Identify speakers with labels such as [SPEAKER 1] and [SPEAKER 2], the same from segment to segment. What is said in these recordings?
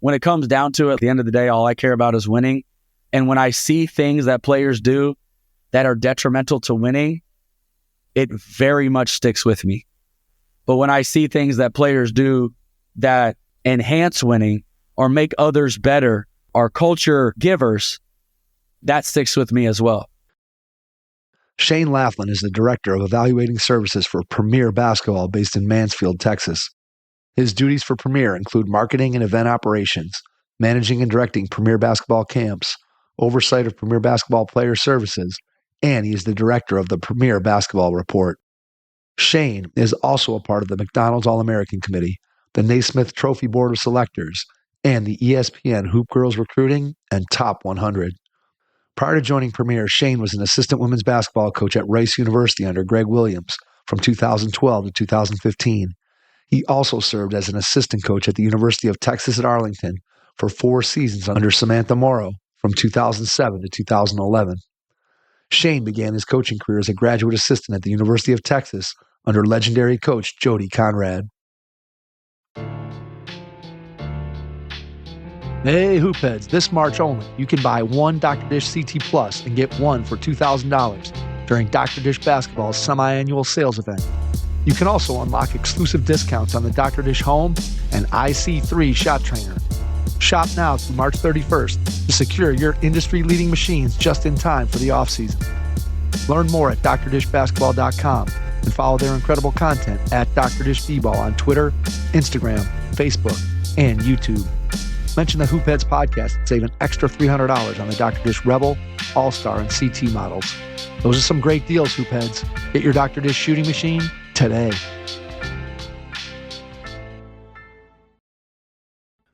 [SPEAKER 1] when it comes down to it, at the end of the day, all I care about is winning. And when I see things that players do that are detrimental to winning, it very much sticks with me. But when I see things that players do that enhance winning or make others better, are culture givers, that sticks with me as well.
[SPEAKER 2] Shane Laflin is the Director of Evaluating Services for Premier Basketball based in Mansfield, Texas. His duties for Premier include marketing and event operations, managing and directing Premier Basketball camps, oversight of Premier Basketball player services, and he is the Director of the Premier Basketball Report. Shane is also a part of the McDonald's All-American Committee, the Naismith Trophy Board of Selectors, and the ESPN HoopGurlz Recruiting and Top 100. Prior to joining Premier, Shane was an assistant women's basketball coach at Rice University under Greg Williams from 2012 to 2015. He also served as an assistant coach at the University of Texas at Arlington for 4 seasons under Samantha Morrow from 2007 to 2011. Shane began his coaching career as a graduate assistant at the University of Texas under legendary coach Jody Conradt. Hey, Hoopheads, this March only, you can buy one Dr. Dish CT Plus and get one for $2,000 during Dr. Dish Basketball's semi-annual sales event. You can also unlock exclusive discounts on the Dr. Dish Home and IC3 Shot Trainer. Shop now through March 31st to secure your industry-leading machines just in time for the offseason. Learn more at drdishbasketball.com and follow their incredible content at Dr. Dish B-Ball on Twitter, Instagram, Facebook, and YouTube. Mention the Hoopheads podcast and save an extra $300 on the Dr. Dish Rebel, All-Star, and CT models. Those are some great deals, Hoopheads. Get your Dr. Dish shooting machine today.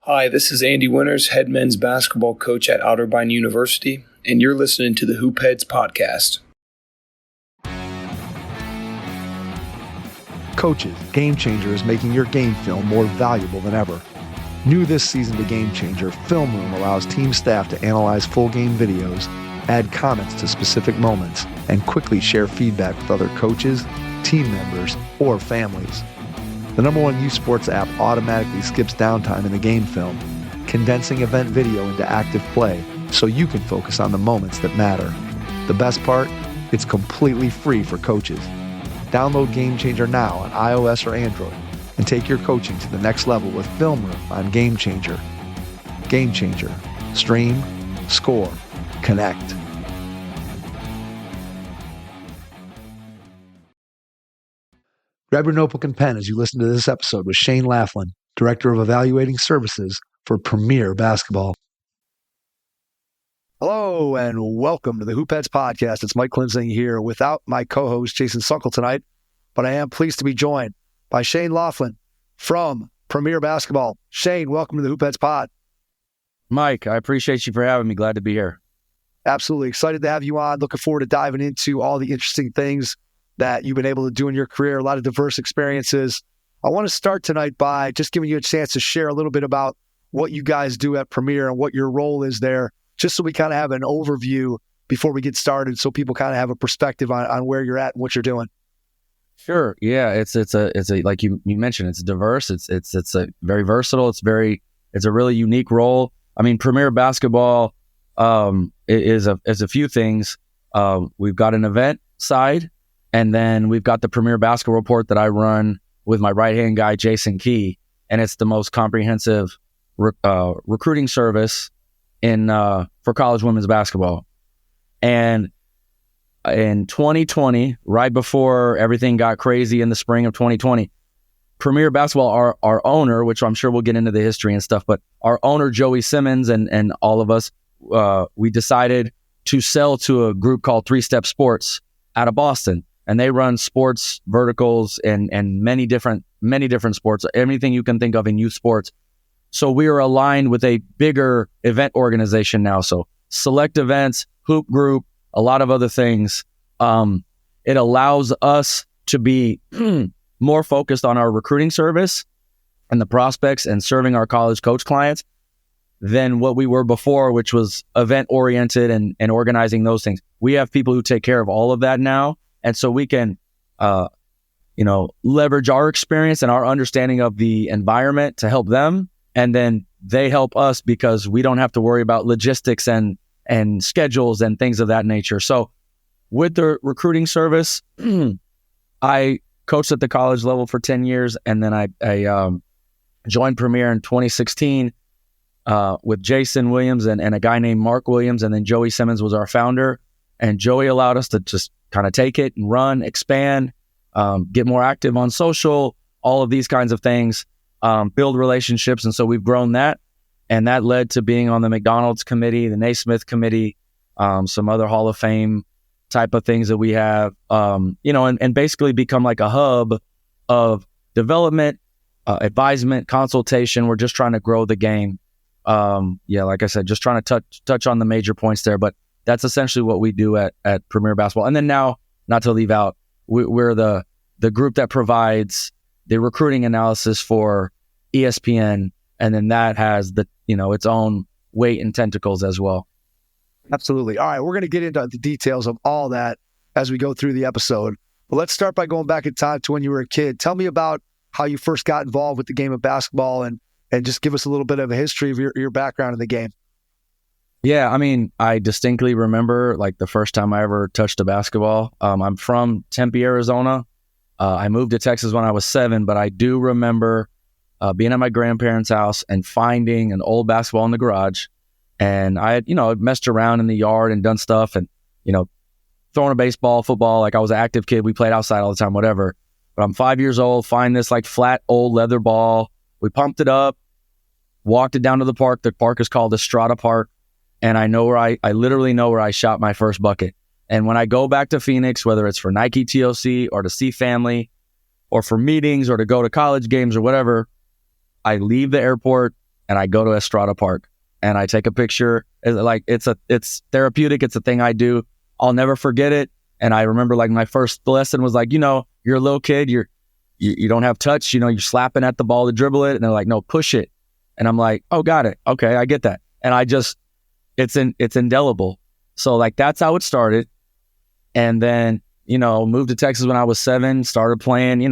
[SPEAKER 3] Hi, this is Andy Winters, head men's basketball coach at Otterbein University, and you're listening to the Hoopheads podcast.
[SPEAKER 2] Coaches, Game Changer is making your game film more valuable than ever. New this season to Game Changer, Film Room allows team staff to analyze full game videos, add comments to specific moments, and quickly share feedback with other coaches, team members, or families. The #1 youth sports app automatically skips downtime in the game film, condensing event video into active play so you can focus on the moments that matter. The best part? It's completely free for coaches. Download Game Changer now on iOS or Android and take your coaching to the next level with Film Room on Game Changer. Game Changer. Stream, score, connect. Grab your notebook and pen as you listen to this episode with Shane Laflin, Director of Evaluating Services for Premier Basketball. Hello and welcome to the Hoopheads podcast. It's Mike Klinzing here without my co-host Jason Sunkle tonight, but I am pleased to be joined by Shane Laflin from Premier Basketball. Shane, welcome to the Hoopheads pod.
[SPEAKER 1] Mike, I appreciate you for having me. Glad to be here.
[SPEAKER 2] Absolutely. Excited to have you on. Looking forward to diving into all the interesting things that you've been able to do in your career, a lot of diverse experiences. I want to start tonight by just giving you a chance to share a little bit about what you guys do at Premier and what your role is there, just so we kind of have an overview before we get started, so people kind of have a perspective on where you're at and what you're doing.
[SPEAKER 1] Sure. Yeah. It's a like you mentioned, it's diverse. It's a very versatile. It's a really unique role. I mean, Premier Basketball is a few things. We've got an event side, and then we've got the Premier Basketball Report that I run with my right-hand guy, Jason Key, and it's the most comprehensive recruiting service for college women's basketball. And in 2020, right before everything got crazy in the spring of 2020, Premier Basketball, our owner, which I'm sure we'll get into the history and stuff, but our owner, Joey Simmons, and all of us, we decided to sell to a group called 3 Step Sports out of Boston. And they run sports verticals and many different sports, everything you can think of in youth sports. So we are aligned with a bigger event organization now. So Select Events, Hoop Group, a lot of other things. It allows us to be more focused on our recruiting service and the prospects and serving our college coach clients than what we were before, which was event oriented and organizing those things. We have people who take care of all of that now. And so we can, leverage our experience and our understanding of the environment to help them, and then they help us because we don't have to worry about logistics and schedules and things of that nature. So with the recruiting service, I coached at the college level for 10 years, and then I joined Premier in 2016 with Jason Williams and a guy named Mark Williams, and then Joey Simmons was our founder. And Joey allowed us to just kind of take it and run, expand, get more active on social, all of these kinds of things, build relationships. And so we've grown that. And that led to being on the McDonald's committee, the Naismith committee, some other Hall of Fame type of things that we have, and basically become like a hub of development, advisement, consultation. We're just trying to grow the game. Like I said, just trying to touch on the major points there, but that's essentially what we do at Premier Basketball. And then now, not to leave out, we're the group that provides the recruiting analysis for ESPN, and then that has its own weight and tentacles as well.
[SPEAKER 2] Absolutely. All right, we're going to get into the details of all that as we go through the episode. But let's start by going back in time to when you were a kid. Tell me about how you first got involved with the game of basketball, and just give us a little bit of a history of your background in the game.
[SPEAKER 1] Yeah, I mean, I distinctly remember like the first time I ever touched a basketball. I'm from Tempe, Arizona. I moved to Texas when I was 7, but I do remember being at my grandparents' house and finding an old basketball in the garage. And I had, messed around in the yard and done stuff and, throwing a baseball, football. Like I was an active kid. We played outside all the time, whatever. But I'm 5 years old, find this like flat old leather ball. We pumped it up, walked it down to the park. The park is called Estrada Park. And I literally know where I shot my first bucket. And when I go back to Phoenix, whether it's for Nike TOC or to see family or for meetings or to go to college games or whatever, I leave the airport and I go to Estrada Park and I take a picture. It's therapeutic. It's a thing I do. I'll never forget it. And I remember like my first lesson was like, you're a little kid. You don't have touch. You're slapping at the ball to dribble it. And they're like, no, push it. And I'm like, oh, got it. Okay, I get that. And it's indelible. So like that's how it started. And then, moved to Texas when I was 7, started playing,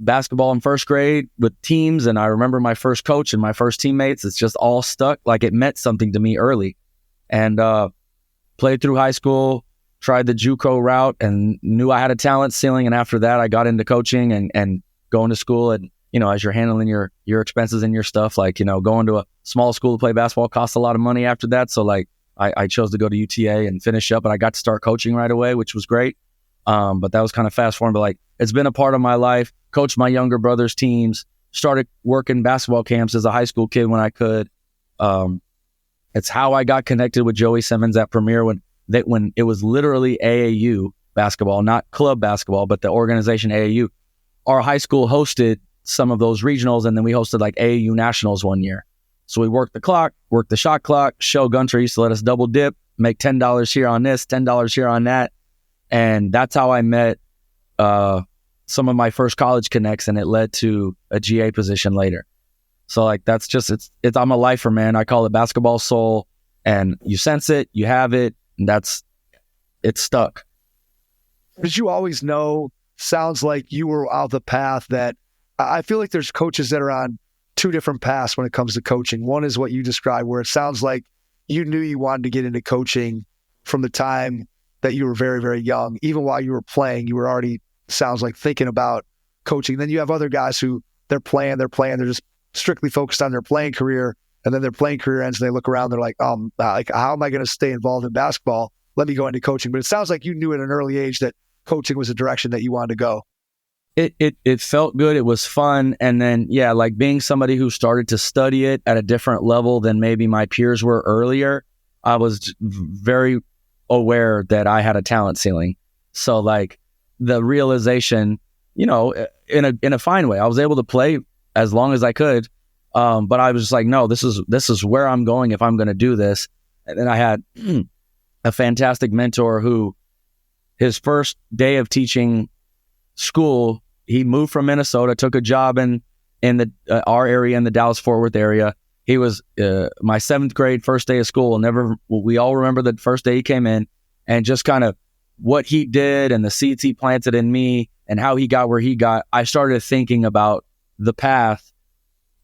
[SPEAKER 1] basketball in first grade with teams. And I remember my first coach and my first teammates. It's just all stuck. Like it meant something to me early. And played through high school, tried the JUCO route and knew I had a talent ceiling. And after that, I got into coaching and going to school. And, as you're handling your expenses and your stuff, like, going to a small school to play basketball costs a lot of money after that. So like I chose to go to UTA and finish up, and I got to start coaching right away, which was great. But that was kind of fast forward, but like it's been a part of my life. Coached my younger brother's teams, started working basketball camps as a high school kid when I could. It's how I got connected with Joey Simmons at Premier when it was literally AAU basketball, not club basketball, but the organization AAU. Our high school hosted some of those regionals, and then we hosted like AAU nationals one year. So we worked the clock, worked the shot clock. Show Gunter used to let us double dip, make $10 here on this, $10 here on that. And that's how I met some of my first college connects, and it led to a GA position later. So like that's just it's I'm a lifer, man. I call it basketball soul, and you sense it, you have it, and it's stuck.
[SPEAKER 2] Did you always know? Sounds like you were out the path that I feel like there's coaches that are on two different paths when it comes to coaching. One is what you described, where it sounds like you knew you wanted to get into coaching from the time that you were very, very young. Even while you were playing, you were already, sounds like, thinking about coaching. Then you have other guys who they're just strictly focused on their playing career, and then their playing career ends and they look around, they're like, how am I going to stay involved in basketball? Let me go into coaching. But it sounds like you knew at an early age that coaching was a direction that you wanted to go.
[SPEAKER 1] It felt good. It was fun. And then, yeah, like being somebody who started to study it at a different level than maybe my peers were earlier, I was very aware that I had a talent ceiling. So like the realization, in a fine way, I was able to play as long as I could. But I was just like, no, this is where I'm going if I'm going to do this. And then I had a fantastic mentor who, his first day of teaching school, he moved from Minnesota, took a job in our area, in the Dallas-Fort Worth area. He was my 7th grade first day of school. We all remember the first day he came in, and just kind of what he did and the seeds he planted in me and how he got where he got. I started thinking about the path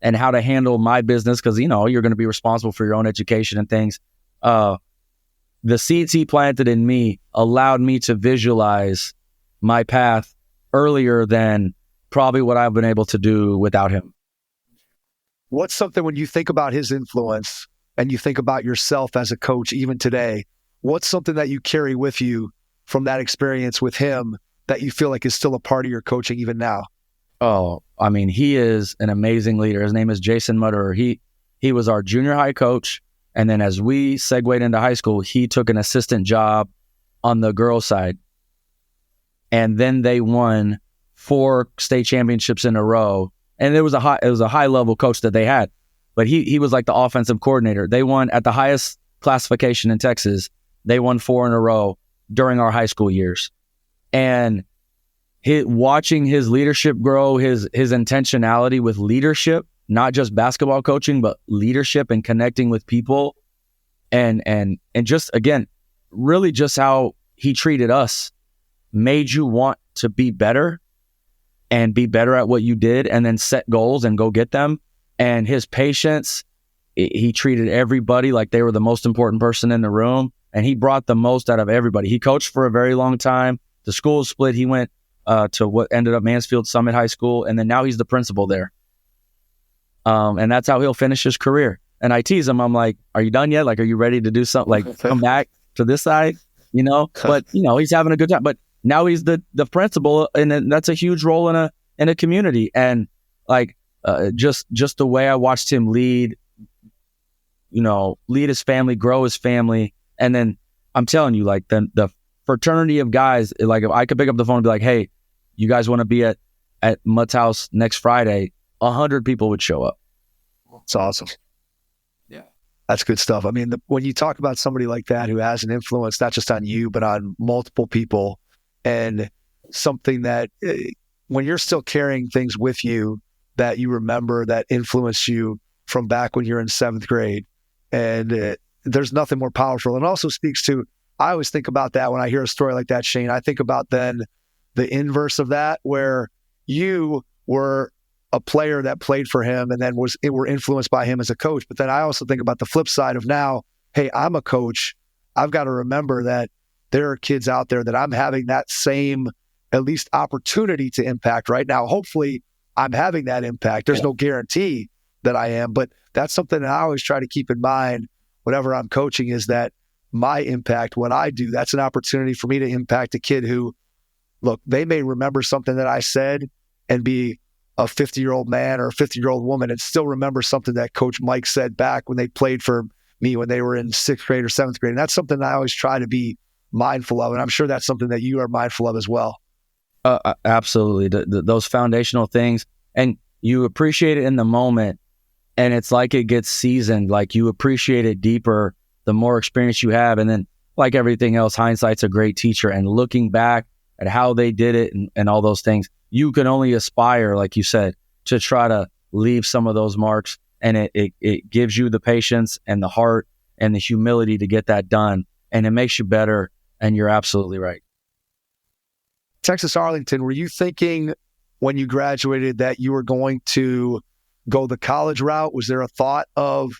[SPEAKER 1] and how to handle my business, because, you're going to be responsible for your own education and things. The seeds he planted in me allowed me to visualize my path earlier than probably what I've been able to do without him.
[SPEAKER 2] What's something, when you think about his influence and you think about yourself as a coach, even today, what's something that you carry with you from that experience with him that you feel like is still a part of your coaching even now?
[SPEAKER 1] Oh, I mean, he is an amazing leader. His name is Jason Mutterer. He was our junior high coach. And then as we segued into high school, he took an assistant job on the girls' side. And then they won 4 state championships in a row. And it was a high level coach that they had. But he was like the offensive coordinator. They won at the highest classification in Texas. They won 4 in a row during our high school years. And watching his leadership grow, his intentionality with leadership, not just basketball coaching, but leadership and connecting with people, and just, again, really just how he treated us made you want to be better and be better at what you did, and then set goals and go get them. And his patience, he treated everybody like they were the most important person in the room, and he brought the most out of everybody. He coached for a very long time. The school split. He went to what ended up Mansfield Summit High School, and then now he's the principal there. And that's how he'll finish his career. And I tease him. I'm like, "Are you done yet? Like, are you ready to do something? Like, come back to this side?" But he's having a good time. But now he's the principal, and that's a huge role in a community. And like, just the way I watched him lead his family, grow his family, and then I'm telling you, like, the fraternity of guys. Like, if I could pick up the phone and be like, "Hey, you guys want to be at Mutt's house next Friday?" 100 people would show up.
[SPEAKER 2] It's awesome.
[SPEAKER 1] Yeah.
[SPEAKER 2] That's good stuff. I mean, when you talk about somebody like that who has an influence, not just on you, but on multiple people, and something that when you're still carrying things with you that you remember that influenced you from back when you're in 7th grade, and there's nothing more powerful. And also speaks to, I always think about that when I hear a story like that, Shane. I think about then the inverse of that, where you were a player that played for him and then were influenced by him as a coach. But then I also think about the flip side of now, hey, I'm a coach. I've got to remember that there are kids out there that I'm having that same, at least, opportunity to impact right now. Hopefully I'm having that impact. There's no guarantee that I am, but that's something that I always try to keep in mind whenever I'm coaching, is that my impact, what I do, that's an opportunity for me to impact a kid who, look, they may remember something that I said and be a 50-year-old man or a 50-year-old woman and still remember something that Coach Mike said back when they played for me when they were in 6th grade or 7th grade. And that's something I always try to be mindful of. And I'm sure that's something that you are mindful of as well.
[SPEAKER 1] Absolutely. Those foundational things. And you appreciate it in the moment. And it's like it gets seasoned. Like, you appreciate it deeper the more experience you have. And then, like everything else, hindsight's a great teacher. And looking back at how they did it and all those things, you can only aspire, like you said, to try to leave some of those marks. And it gives you the patience and the heart and the humility to get that done. And it makes you better. And you're absolutely right.
[SPEAKER 2] Texas Arlington, were you thinking when you graduated that you were going to go the college route? Was there a thought of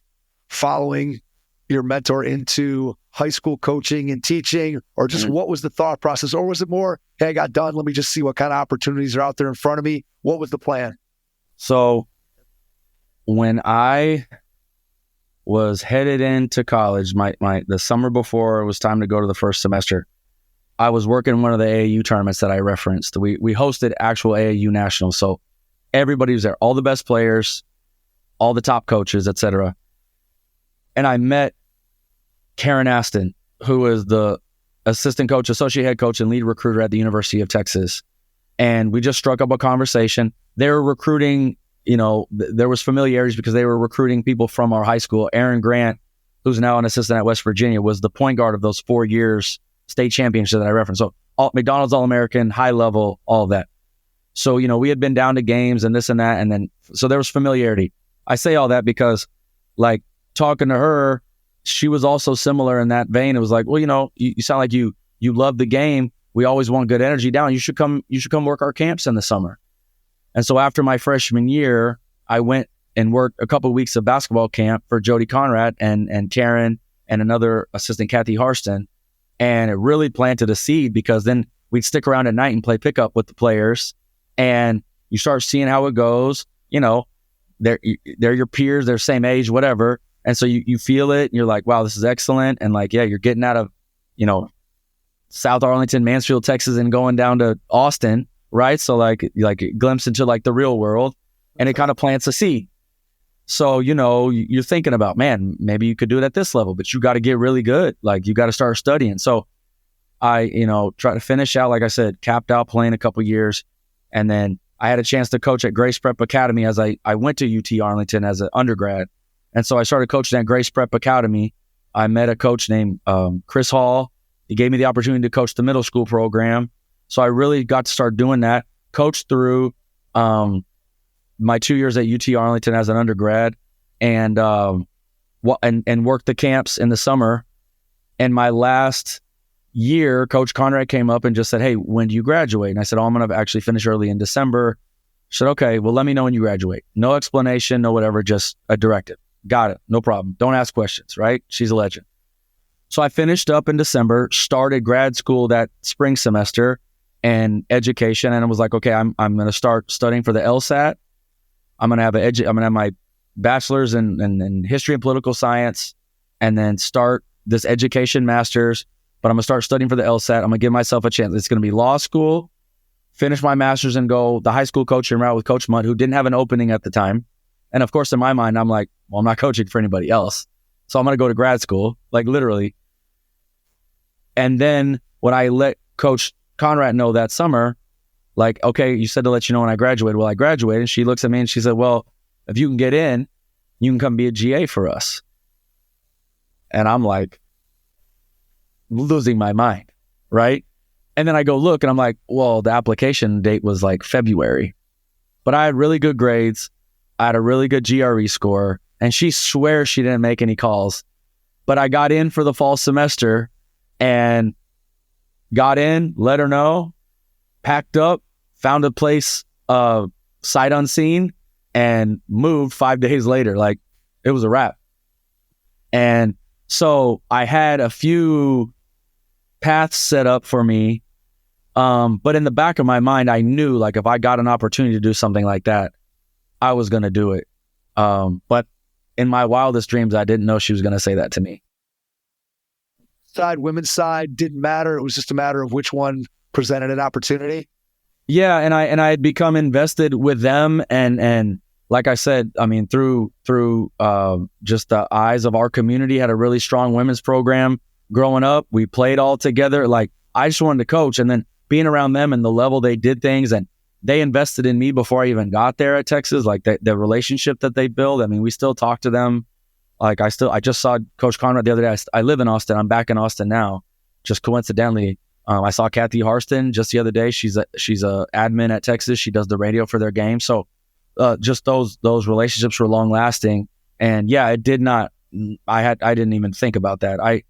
[SPEAKER 2] following your mentor into high school coaching and teaching, or just what was the thought process? Or was it more, hey, I got done, let me just see what kind of opportunities are out there in front of me? What was the plan?
[SPEAKER 1] So when I was headed into college, the summer before it was time to go to the first semester, I was working one of the AAU tournaments that I referenced. We hosted actual AAU nationals. So everybody was there, all the best players, all the top coaches, etc. And I met Karen Aston, who is the assistant coach, associate head coach, and lead recruiter at the University of Texas. And we just struck up a conversation. They were recruiting, there was familiarities because they were recruiting people from our high school. Aaron Grant, who's now an assistant at West Virginia, was the point guard of those 4 years state championship that I referenced. So McDonald's All-American, high level, all of that. So, we had been down to games and this and that. And then, so there was familiarity. I say all that because, like, talking to her, she was also similar in that vein. It was like, well, you sound like you love the game. We always want good energy down. You should come work our camps in the summer. And so after my freshman year, I went and worked a couple of weeks of basketball camp for Jody Conradt and Karen and another assistant, Kathy Harston. And it really planted a seed, because then we'd stick around at night and play pickup with the players, and you start seeing how it goes. You know, they're your peers, they're same age, whatever. And so you feel it and you're like, wow, this is excellent. And like, yeah, you're getting out of, you know, South Arlington, Mansfield, Texas, and going down to Austin, right? So like a glimpse into like the real world, and it kind of plants a seed. So, you know, you're thinking about, man, maybe you could do it at this level, but you got to get really good. Like, you got to start studying. So I, you know, try to finish out, like I said, capped out playing a couple years. And then I had a chance to coach at Grace Prep Academy as I went to UT Arlington as an undergrad. And so I started coaching at Grace Prep Academy. I met a coach named Chris Hall. He gave me the opportunity to coach the middle school program. So I really got to start doing that. Coached through my 2 years at UT Arlington as an undergrad, and worked the camps in the summer. And my last year, Coach Conrad came up and just said, hey, when do you graduate? And I said, oh, I'm going to actually finish early in December. She said, okay, well, let me know when you graduate. No explanation, no whatever, just a directive. Got it. No problem. Don't ask questions, right? She's a legend. So I finished up in December, started grad school that spring semester and education. And I was like, okay, I'm going to start studying for the LSAT. I'm going to have my bachelor's in history and political science, and then start this education master's. But I'm going to start studying for the LSAT. I'm going to give myself a chance. It's going to be law school, finish my master's, and go the high school coaching route with Coach Mudd, who didn't have an opening at the time. And of course, in my mind, I'm like, well, I'm not coaching for anybody else. So I'm going to go to grad school, like literally. And then when I let Coach Conrad know that summer, like, okay, you said to let you know when I graduated. Well, I graduated. She looks at me and she said, well, if you can get in, you can come be a GA for us. And I'm like, losing my mind, right? And then I go look and I'm like, well, the application date was like February. But I had really good grades. I had a really good GRE score. And she swears she didn't make any calls. But I got in for the fall semester and got in, let her know, packed up, found a place sight unseen, and moved 5 days later. Like, it was a wrap. And so I had a few paths set up for me. But in the back of my mind, I knew, like, if I got an opportunity to do something like that, I was going to do it. But in my wildest dreams, I didn't know she was going to say that to me.
[SPEAKER 2] Women's side, didn't matter. It was just a matter of which one presented an opportunity.
[SPEAKER 1] Yeah, and I had become invested with them, and like I said, I mean, through just the eyes of our community, had a really strong women's program growing up. We played all together. Like, I just wanted to coach, and then being around them and the level they did things, and they invested in me before I even got there at Texas. Like, the relationship that they built. I mean, we still talk to them. Like, I just saw Coach Conrad the other day. I live in Austin. I'm back in Austin now. Just coincidentally, I saw Kathy Harston just the other day. She's a admin at Texas. She does the radio for their game. So just those relationships were long lasting. And yeah, it did not. I didn't even think about that. I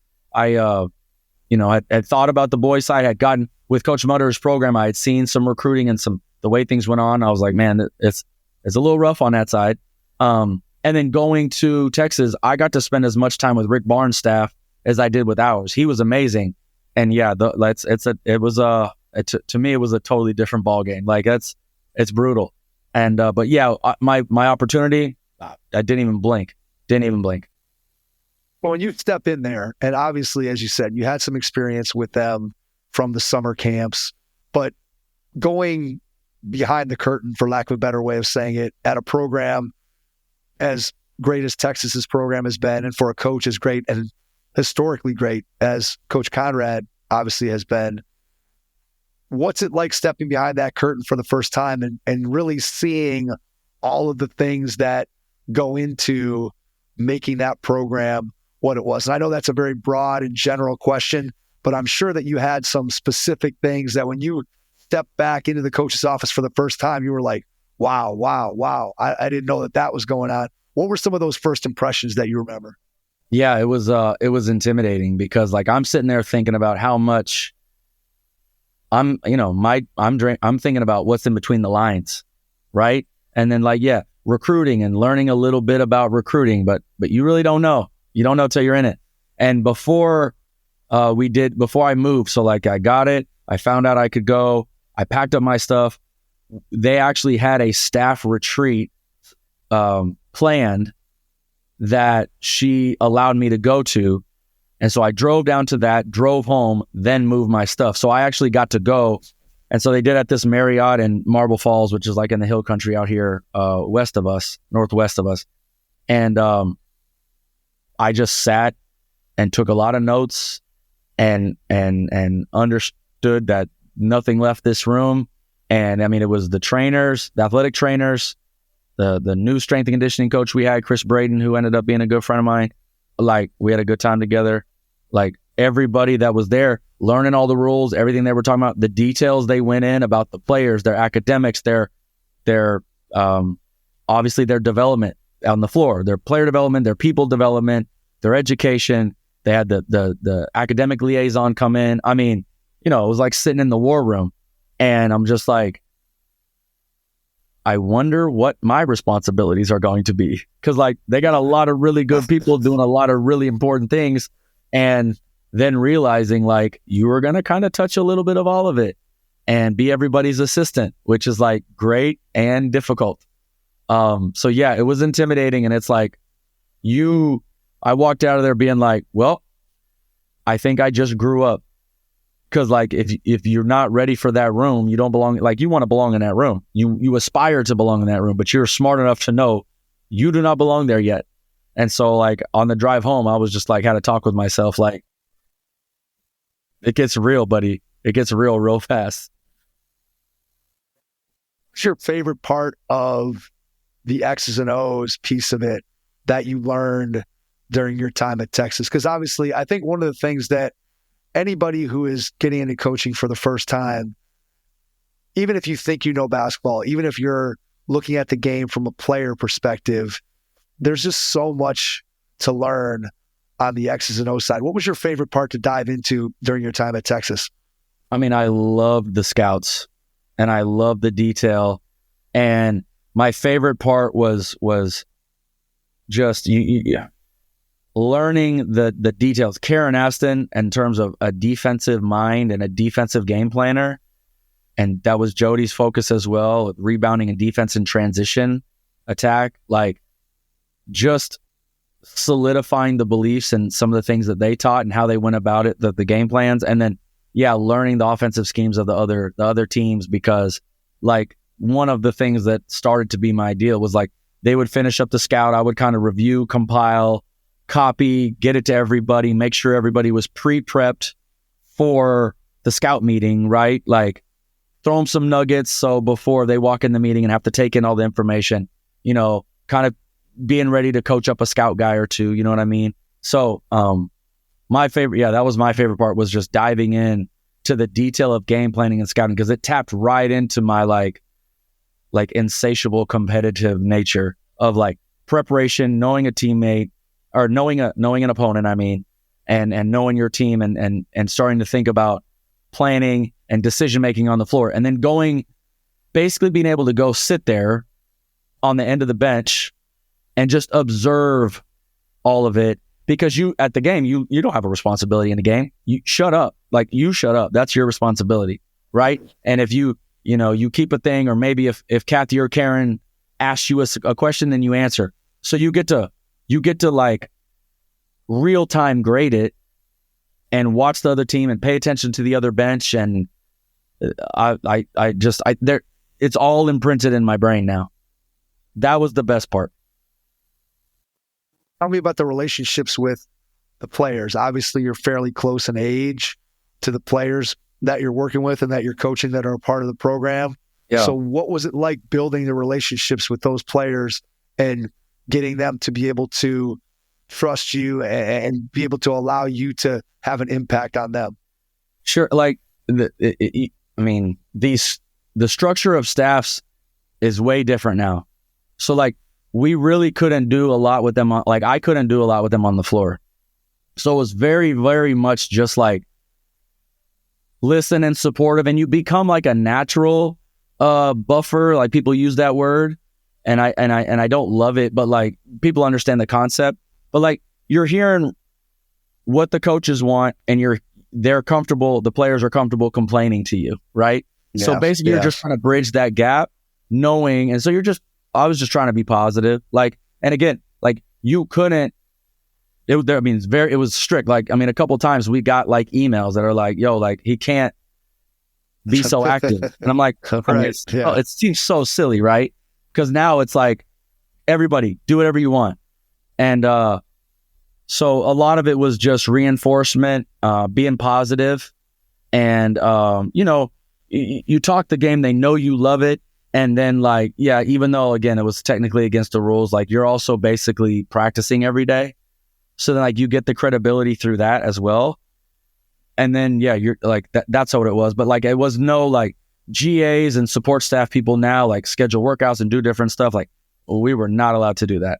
[SPEAKER 1] had thought about the boys' side. Had gotten with Coach Mutter's program. I had seen some recruiting and the way things went on. I was like, man, it's a little rough on that side. And then going to Texas, I got to spend as much time with Rick Barnes' staff as I did with ours. He was amazing. And yeah, to me, it was a totally different ball game. Like, it's brutal. And but yeah, my opportunity, I didn't even blink.
[SPEAKER 2] Well, when you step in there, and obviously, as you said, you had some experience with them from the summer camps, but going behind the curtain, for lack of a better way of saying it, at a program as great as Texas's program has been, and for a coach as great and historically great as Coach Conrad obviously has been, what's it like stepping behind that curtain for the first time and really seeing all of the things that go into making that program what it was? And I know that's a very broad and general question, but I'm sure that you had some specific things that when you stepped back into the coach's office for the first time, you were like, wow. I didn't know that was going on. What were some of those first impressions that you remember?
[SPEAKER 1] Yeah, it was intimidating, because like, I'm sitting there thinking about how much I'm thinking about what's in between the lines, right? And then like, yeah, recruiting and learning a little bit about recruiting, but you really don't know. You don't know till you're in it. And before I moved, so like I got it, I found out I could go, I packed up my stuff. They actually had a staff retreat planned that she allowed me to go to. And so I drove down to that, drove home, then moved my stuff. So I actually got to go. And so they did at this Marriott in Marble Falls, which is like in the hill country out here, northwest of us. And I just sat and took a lot of notes and understood that nothing left this room. And I mean, it was the trainers, the athletic trainers, the new strength and conditioning coach we had, Chris Braden, who ended up being a good friend of mine. Like, we had a good time together. Like, everybody that was there, learning all the rules, everything they were talking about, the details they went in about the players, their academics, their obviously their development on the floor, their player development, their people development, their education. They had the academic liaison come in. I mean, it was like sitting in the war room. And I'm just like, I wonder what my responsibilities are going to be. Because like, they got a lot of really good people doing a lot of really important things. And then realizing like, you are going to kind of touch a little bit of all of it and be everybody's assistant, which is like great and difficult. So yeah, it was intimidating. And it's like, I walked out of there being like, well, I think I just grew up. Because like, if you're not ready for that room, you don't belong. Like, you want to belong in that room. You aspire to belong in that room, but you're smart enough to know you do not belong there yet. And so like, on the drive home, I was just like, had to talk with myself. Like, it gets real, buddy. It gets real fast.
[SPEAKER 2] What's your favorite part of the X's and O's piece of it that you learned during your time at Texas? Because obviously, I think one of the things that anybody who is getting into coaching for the first time, even if you think you know basketball, even if you're looking at the game from a player perspective, there's just so much to learn on the X's and O's side. What was your favorite part to dive into during your time at Texas?
[SPEAKER 1] I mean, I loved the scouts and I loved the detail. And my favorite part was just learning the details. Karen Aston, in terms of a defensive mind and a defensive game planner, and that was Jody's focus as well, with rebounding and defense and transition attack, like just solidifying the beliefs and some of the things that they taught and how they went about it, the game plans, and then learning the offensive schemes of the other teams, because like one of the things that started to be my deal was like, they would finish up the scout, I would kind of review, compile, copy, get it to everybody, make sure everybody was pre-prepped for the scout meeting, right? Like, throw them some nuggets so before they walk in the meeting and have to take in all the information, kind of being ready to coach up a scout guy or two, you know what I mean? So my favorite, that was my favorite part, was just diving in to the detail of game planning and scouting, because it tapped right into my like insatiable competitive nature of like preparation, knowing a teammate, or knowing an opponent, I mean, and knowing your team and starting to think about planning and decision making on the floor, and then basically being able to go sit there on the end of the bench and just observe all of it, because you at the game, you don't have a responsibility in the game. You shut up. Like, you shut up. That's your responsibility, right? And if you keep a thing, or maybe if Kathy or Karen asks you a question, then you answer. So you get to like real time grade it and watch the other team and pay attention to the other bench. And it's all imprinted in my brain now. That was the best part.
[SPEAKER 2] Tell me about the relationships with the players. Obviously, you're fairly close in age to the players that you're working with and that you're coaching that are a part of the program. Yeah. So what was it like building the relationships with those players and getting them to be able to trust you and be able to allow you to have an impact on them?
[SPEAKER 1] Sure. Like, the structure of staffs is way different now. So like, we really couldn't do a lot with them. I couldn't do a lot with them on the floor. So it was very, very much just like listen and supportive, and you become like a natural buffer. Like, people use that word. and I don't love it, but like people understand the concept. But like you're hearing what the coaches want, and they're comfortable. The players are comfortable complaining to you, right?
[SPEAKER 2] Yeah,
[SPEAKER 1] so basically, you're just trying to bridge that gap, knowing. And so I was just trying to be positive. Like, and again, like you couldn't. It was strict. Like, I mean, a couple of times we got like emails that are like, "Yo, like he can't be so active," and I'm like, it seems so silly, right? Because now it's like everybody do whatever you want, and so a lot of it was just reinforcement, being positive, and you talk the game, they know you love it, and then like even though again it was technically against the rules, like you're also basically practicing every day. So then, like, you get the credibility through that as well. And then, you're like, that's what it was. But, like, it was no, like, GAs and support staff people now, like, schedule workouts and do different stuff. Like, we were not allowed to do that.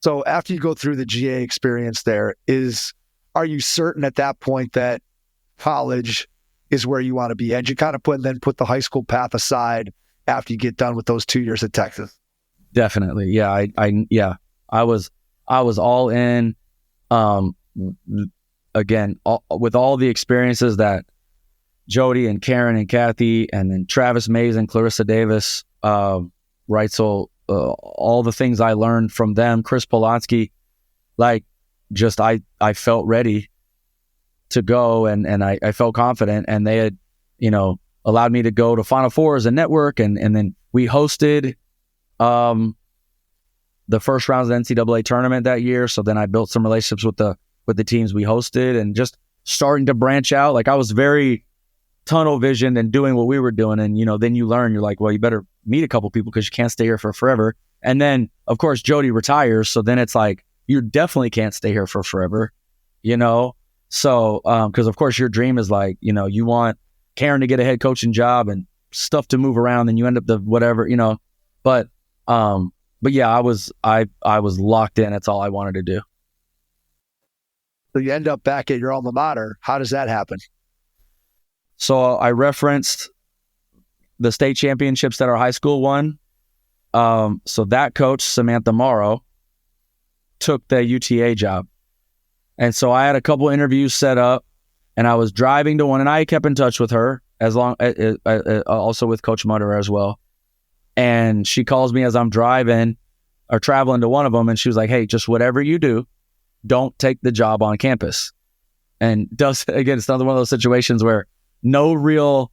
[SPEAKER 2] So after you go through the GA experience are you certain at that point that college is where you want to be? And you kind of put the high school path aside after you get done with those 2 years at Texas?
[SPEAKER 1] Definitely. Yeah. I was all in, again, with all the experiences that Jody and Karen and Kathy and then Travis Mays and Clarissa Davis, right? So all the things I learned from them, Chris Polanski, like just I felt ready to go and I felt confident, and they had, allowed me to go to Final Four as a network, and then we hosted the first rounds of the NCAA tournament that year. So then I built some relationships with the teams we hosted, and just starting to branch out. Like I was very tunnel visioned and doing what we were doing. And, then you learn, you're like, well, you better meet a couple people because you can't stay here for forever. And then of course, Jody retires. So then it's like, you definitely can't stay here for forever, So, cause of course your dream is like, you want Karen to get a head coaching job and stuff to move around, and you end up the whatever, but yeah, I was locked in. That's all I wanted to do.
[SPEAKER 2] So you end up back at your alma mater. How does that happen?
[SPEAKER 1] So I referenced the state championships that our high school won. So that coach, Samantha Morrow, took the UTA job. And so I had a couple interviews set up, and I was driving to one, and I kept in touch with her also with Coach Mutter as well. And she calls me as I'm driving or traveling to one of them, and she was like, "Hey, just whatever you do, don't take the job on campus." And again, it's another one of those situations where no real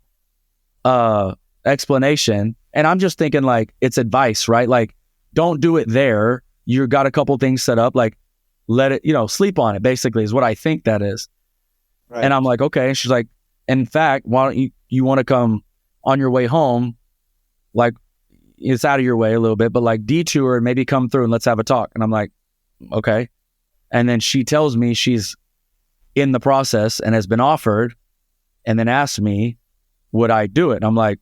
[SPEAKER 1] explanation. And I'm just thinking like it's advice, right? Like, don't do it there. You got a couple things set up, like let it, sleep on it, basically is what I think that is. Right. And I'm like, okay. And she's like, in fact, why don't you want to come on your way home? Like, it's out of your way a little bit, but like detour and maybe come through and let's have a talk. And I'm like, okay. And then she tells me she's in the process and has been offered, and then asks me, would I do it? And I'm like,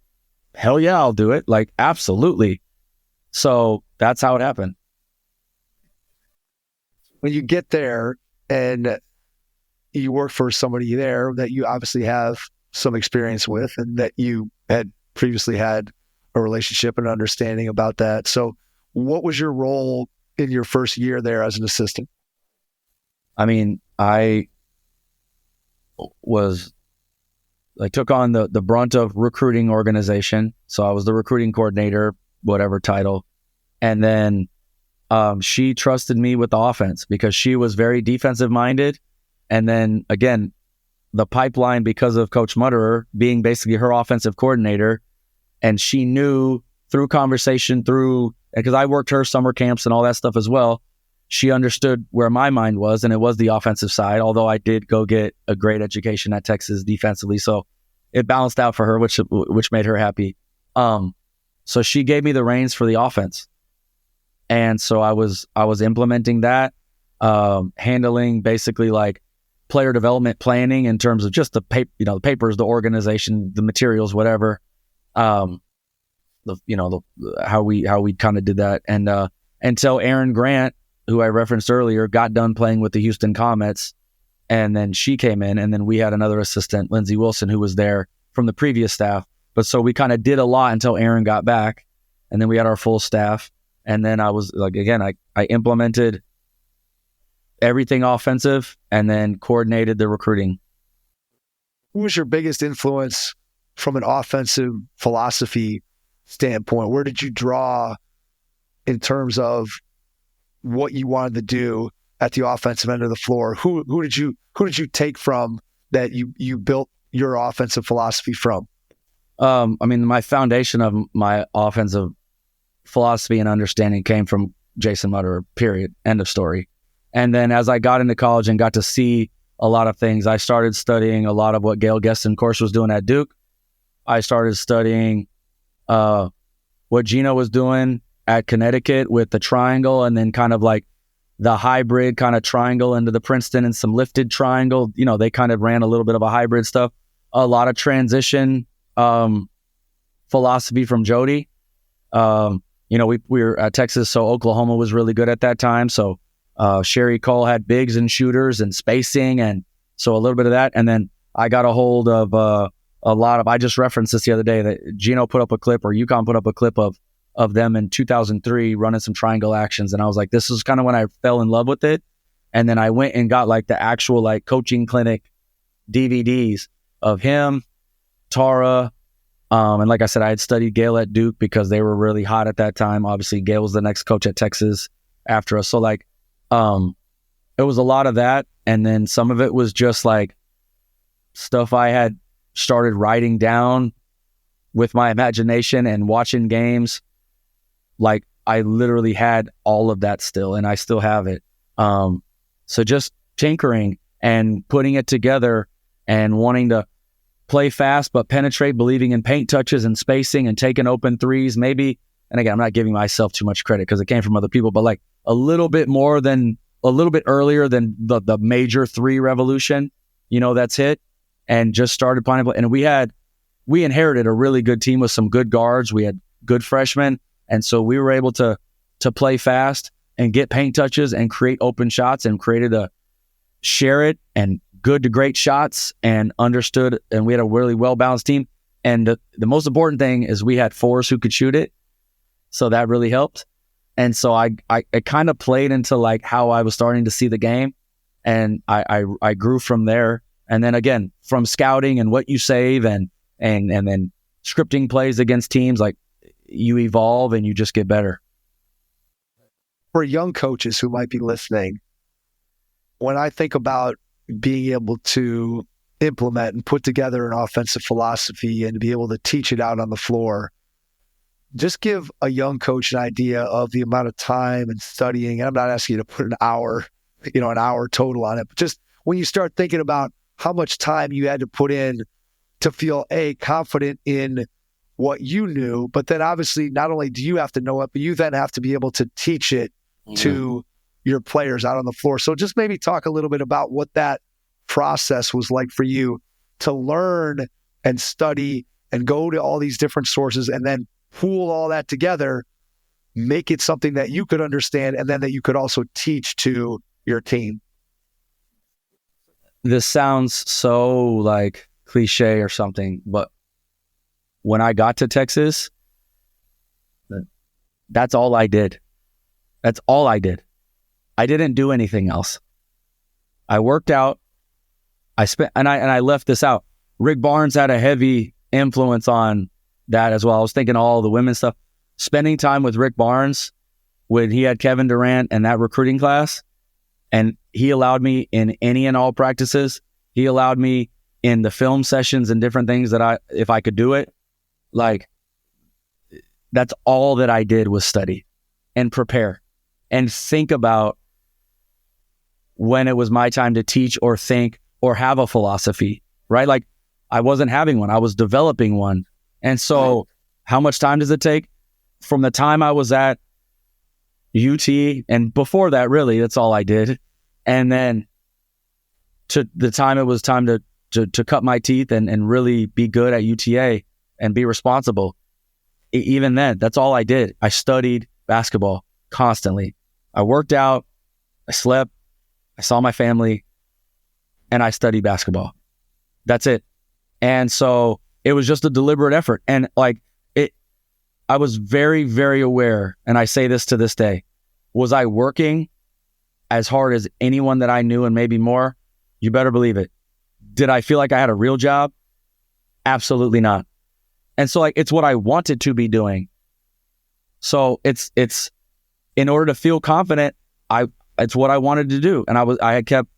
[SPEAKER 1] hell yeah, I'll do it. Like, absolutely. So that's how it happened.
[SPEAKER 2] When you get there and you work for somebody there that you obviously have some experience with, and that you had previously had a relationship and understanding about that. So what was your role in your first year there as an assistant?
[SPEAKER 1] I mean, I took on the brunt of recruiting organization. So I was the recruiting coordinator, whatever title. And then she trusted me with the offense because she was very defensive minded. And then again, the pipeline, because of Coach Mutterer being basically her offensive coordinator, and she knew through conversation, because I worked her summer camps and all that stuff as well, she understood where my mind was, and it was the offensive side, although I did go get a great education at Texas defensively. So it balanced out for her, which made her happy. So she gave me the reins for the offense. And so I was implementing that, handling basically like player development planning in terms of just the papers, the organization, the materials, whatever. How we kind of did that. And until Aaron Grant, who I referenced earlier, got done playing with the Houston Comets, and then she came in, and then we had another assistant, Lindsay Wilson, who was there from the previous staff. But so we kind of did a lot until Aaron got back, and then we had our full staff. And then I was like, again, I implemented everything offensive and then coordinated the recruiting.
[SPEAKER 2] Who was your biggest influence from an offensive philosophy standpoint? Where did you draw in terms of what you wanted to do at the offensive end of the floor? Who did you take from that you built your offensive philosophy from?
[SPEAKER 1] My foundation of my offensive philosophy and understanding came from Jason Mutter, period, end of story. And then as I got into college and got to see a lot of things, I started studying a lot of what Gail Gueston, of course, was doing at Duke. I started studying what Gino was doing at Connecticut with the triangle, and then kind of like the hybrid kind of triangle into the Princeton and some lifted triangle. They kind of ran a little bit of a hybrid stuff. A lot of transition philosophy from Jody. We were at Texas, so Oklahoma was really good at that time. So Sherry Cole had bigs and shooters and spacing, and so a little bit of that. And then I got a hold of I just referenced this the other day, that Gino put up a clip, or UConn put up a clip of them in 2003 running some triangle actions. And I was like, this is kind of when I fell in love with it. And then I went and got like the actual like coaching clinic DVDs of him, Tara, and like I said, I had studied Gail at Duke because they were really hot at that time. Obviously, Gail was the next coach at Texas after us. So like, it was a lot of that. And then some of it was just like stuff I had started writing down with my imagination and watching games. Like I literally had all of that still, and I still have it. So just tinkering and putting it together and wanting to play fast but penetrate, believing in paint touches and spacing and taking open threes maybe. And again, I'm not giving myself too much credit because it came from other people, but like a little bit earlier than the major three revolution, that's hit, and just started playing. And we inherited a really good team with some good guards. We had good freshmen. And so we were able to play fast and get paint touches and create open shots, and created a share it and good to great shots, and understood. And we had a really well-balanced team. And the most important thing is we had fours who could shoot it. So that really helped. And so I kind of played into like how I was starting to see the game. And I grew from there. And then again, from scouting and what you save and then scripting plays against teams, like you evolve and you just get better.
[SPEAKER 2] For young coaches who might be listening, when I think about being able to implement and put together an offensive philosophy and to be able to teach it out on the floor, just give a young coach an idea of the amount of time and studying. And I'm not asking you to put an hour total on it, but just when you start thinking about how much time you had to put in to feel confident in what you knew, but then obviously not only do you have to know it, but you then have to be able to teach it to your players out on the floor. So just maybe talk a little bit about what that process was like for you to learn and study and go to all these different sources and then pool all that together, make it something that you could understand and then that you could also teach to your team.
[SPEAKER 1] This sounds so like cliche or something, but when I got to Texas, that's all I did. That's all I did. I didn't do anything else. I worked out. I left this out. Rick Barnes had a heavy influence on that as well. I was thinking all the women's stuff. Spending time with Rick Barnes when he had Kevin Durant and that recruiting class, and he allowed me in any and all practices. He allowed me in the film sessions and different things that if I could do it, like that's all that I did was study and prepare and think about when it was my time to teach or think or have a philosophy, right? Like I wasn't having one, I was developing one. And so how much time does it take? From the time I was at UT and before that, really, that's all I did. And then to the time it was time to cut my teeth and really be good at UTA and be responsible. Even then, that's all I did. I studied basketball constantly. I worked out, I slept, I saw my family, and I studied basketball. That's it. And so it was just a deliberate effort. And like I was very, very aware, and I say this to this day, was I working as hard as anyone that I knew and maybe more? You better believe it. Did I feel like I had a real job? Absolutely not. And so like, it's what I wanted to be doing. So it's in order to feel confident, it's what I wanted to do. And I had kept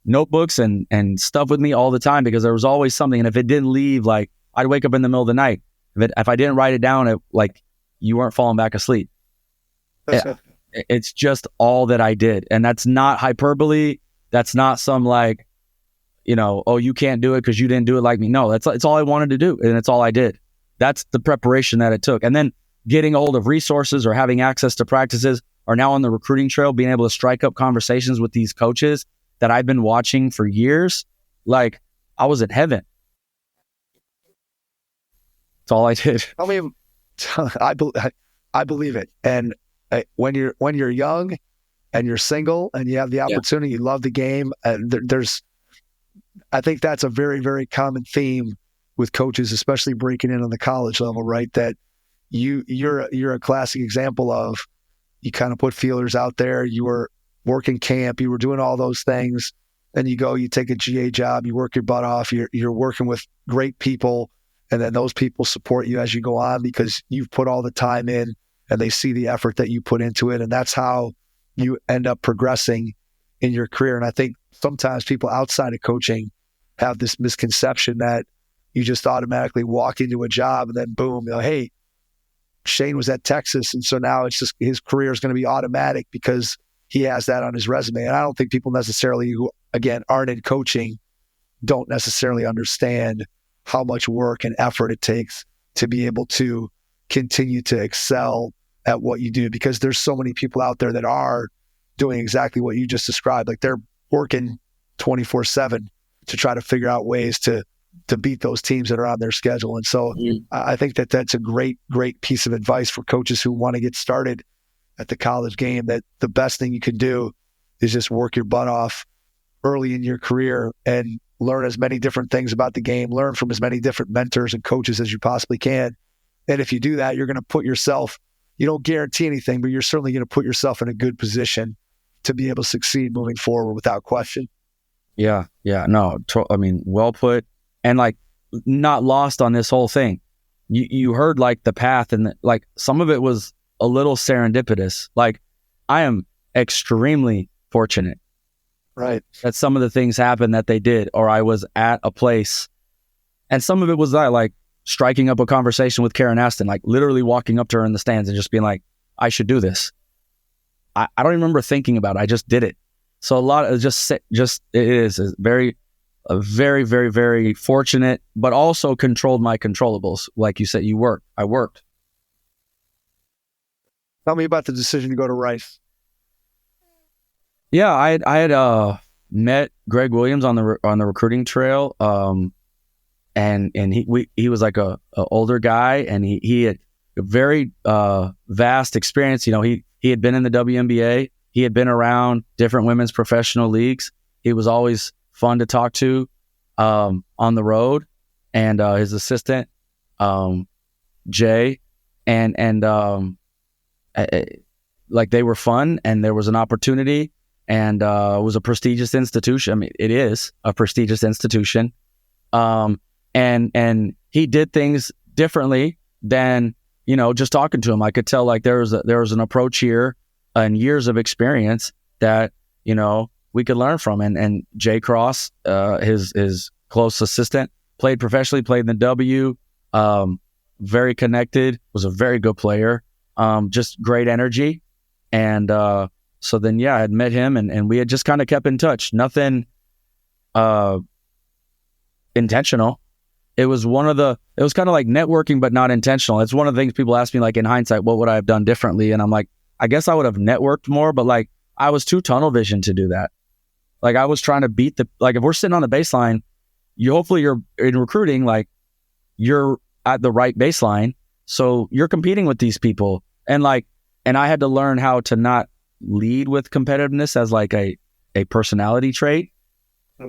[SPEAKER 1] notebooks and stuff with me all the time because there was always something. And if it didn't leave, like I'd wake up in the middle of the night. If I didn't write it down, you weren't falling back asleep. It's just all that I did. And that's not hyperbole. That's not some like, oh, you can't do it because you didn't do it like me. No, it's all I wanted to do. And it's all I did. That's the preparation that it took. And then getting a hold of resources or having access to practices are now on the recruiting trail, being able to strike up conversations with these coaches that I've been watching for years. Like I was in heaven. That's all I did.
[SPEAKER 2] I mean, I believe it. And when you're young and you're single and you have the opportunity, you love the game. And I think that's a very, very common theme with coaches, especially breaking in on the college level, right? That you're a classic example of, you kind of put feelers out there. You were working camp, you were doing all those things. Then you take a GA job, you work your butt off. You're working with great people. And then those people support you as you go on because you've put all the time in and they see the effort that you put into it. And that's how you end up progressing in your career. And I think sometimes people outside of coaching have this misconception that you just automatically walk into a job and then boom, hey, Shane was at Texas. And so now it's just his career is going to be automatic because he has that on his resume. And I don't think people necessarily who, again, aren't in coaching don't necessarily understand how much work and effort it takes to be able to continue to excel at what you do, because there's so many people out there that are doing exactly what you just described. Like they're working 24/7 to try to figure out ways to beat those teams that are on their schedule. And so I think that that's a great, great piece of advice for coaches who want to get started at the college game, that the best thing you can do is just work your butt off early in your career and learn as many different things about the game, learn from as many different mentors and coaches as you possibly can. And if you do that, you're going to put yourself, you don't guarantee anything, but you're certainly going to put yourself in a good position to be able to succeed moving forward without question.
[SPEAKER 1] Yeah. No, I mean, well put. And like not lost on this whole thing. You heard like the path and like some of it was a little serendipitous. Like I am extremely fortunate.
[SPEAKER 2] Right.
[SPEAKER 1] That some of the things happened that they did, or I was at a place. And some of it was that like striking up a conversation with Karen Aston, like literally walking up to her in the stands and just being like, I should do this. I don't even remember thinking about it. I just did it. So a lot of it is very, very, very, very fortunate, but also controlled my controllables. Like you said, I worked.
[SPEAKER 2] Tell me about the decision to go to Rice.
[SPEAKER 1] Yeah, I had met Greg Williams on the recruiting trail, and he was like a older guy, and he had a very vast experience. He had been in the WNBA, he had been around different women's professional leagues. He was always fun to talk to on the road, and his assistant Jay, and like they were fun, and there was an opportunity. And it was a prestigious institution. I mean, it is a prestigious institution. And he did things differently than, just talking to him. I could tell like there was an approach here and years of experience that, we could learn from. And Jay Cross, his close assistant, played professionally, played in the W, very connected, was a very good player, just great energy. And, so then, I had met him and we had just kind of kept in touch. Nothing intentional. It was kind of like networking, but not intentional. It's one of the things people ask me, like in hindsight, what would I have done differently? And I'm like, I guess I would have networked more, but like I was too tunnel vision to do that. Like I was trying to beat if we're sitting on the baseline, hopefully you're in recruiting, like you're at the right baseline. So you're competing with these people. And I had to learn how to not lead with competitiveness as like a personality trait.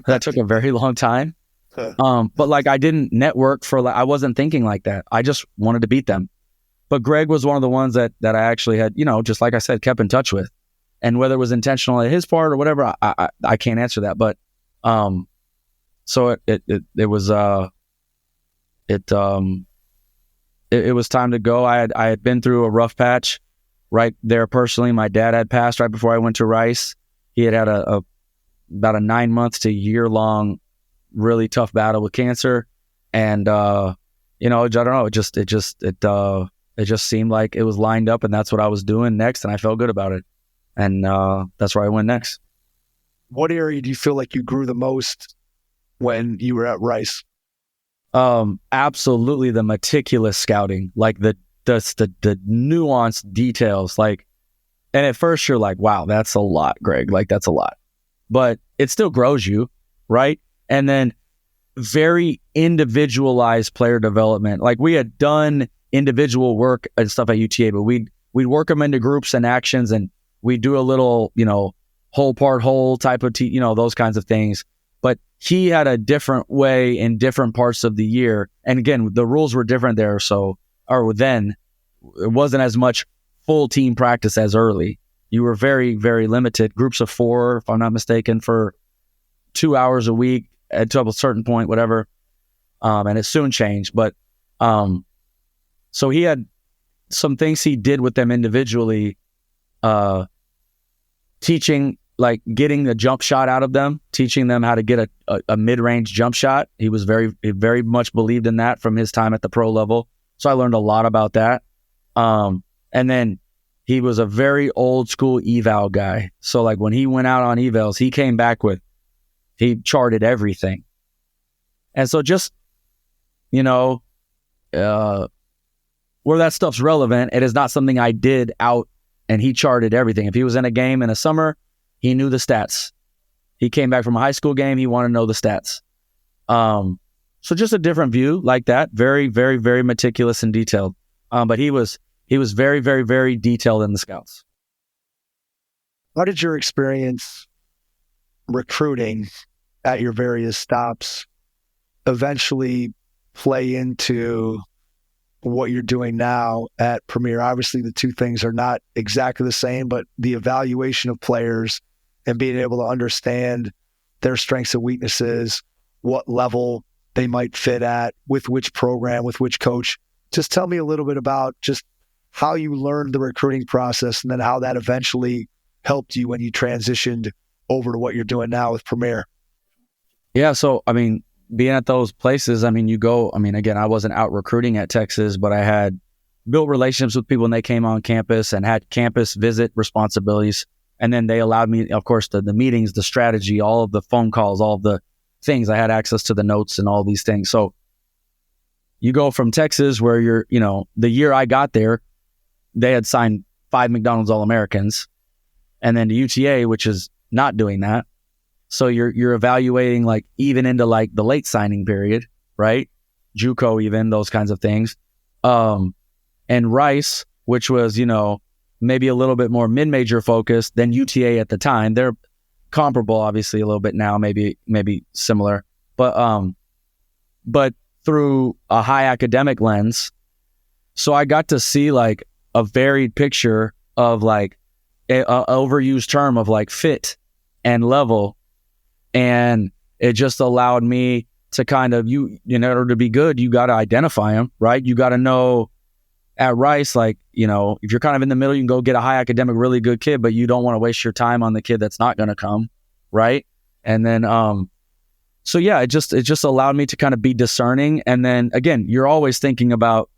[SPEAKER 1] That took a very long time. But like I didn't network for like I wasn't thinking like that. I just wanted to beat them. But Greg was one of the ones that I actually had, just like I said, kept in touch with. And whether it was intentional on his part or whatever, I can't answer that. But so it was it was time to go. I had been through a rough patch right there personally. My dad had passed right before I went to Rice. He had about a 9 months to year long, really tough battle with cancer, and I don't know. It just seemed like it was lined up, and that's what I was doing next, and I felt good about it, and that's where I went next.
[SPEAKER 2] What area do you feel like you grew the most when you were at Rice?
[SPEAKER 1] Absolutely the meticulous scouting, like the nuanced details, like, and at first you're like, wow, that's a lot, Greg, like that's a lot, but it still grows you, right? And then very individualized player development. Like we had done individual work and stuff at UTA, but we'd work them into groups and actions, and we'd do a little, whole part whole type of, those kinds of things. But he had a different way in different parts of the year. And again, the rules were different there. Or then it wasn't as much full team practice as early. You were very, very limited. Groups of 4, if I'm not mistaken, for 2 hours a week at a certain point, whatever. And it soon changed. But so he had some things he did with them individually, teaching, like getting the jump shot out of them, teaching them how to get a mid-range jump shot. He was very much believed in that from his time at the pro level. So I learned a lot about that. And then he was a very old school eval guy. So like when he went out on evals, he came back he charted everything. And so just, where that stuff's relevant, it is not something I did out, and he charted everything. If he was in a game in the summer, he knew the stats. He came back from a high school game, he wanted to know the stats. So just a different view like that, very, very, very meticulous and detailed. But he was very, very, very detailed in the scouts.
[SPEAKER 2] How did your experience recruiting at your various stops eventually play into what you're doing now at Premier? Obviously, the two things are not exactly the same, but the evaluation of players and being able to understand their strengths and weaknesses, what level they might fit at, with which program, with which coach. Just tell me a little bit about just how you learned the recruiting process and then how that eventually helped you when you transitioned over to what you're doing now with Premier.
[SPEAKER 1] Yeah, so, being at those places, you go, again, I wasn't out recruiting at Texas, but I had built relationships with people when they came on campus and had campus visit responsibilities. And then they allowed me, of course, the meetings, the strategy, all of the phone calls, all of the things. I had access to the notes and all these things. So you go from Texas where you're, the year I got there, they had signed 5 McDonald's All-Americans, and then to UTA, which is not doing that. So you're evaluating like even into like the late signing period, right? JUCO, even those kinds of things. And Rice, which was, maybe a little bit more mid-major focused than UTA at the time. They're comparable, obviously, a little bit now, maybe similar, but through a high academic lens. So I got to see like a varied picture of like a overused term of like fit and level. And it just allowed me to kind of, in order to be good, you got to identify them, right? You got to know at Rice, like, if you're kind of in the middle, you can go get a high academic, really good kid, but you don't want to waste your time on the kid that's not going to come, right? And then, so yeah, it just allowed me to kind of be discerning. And then again, you're always thinking about,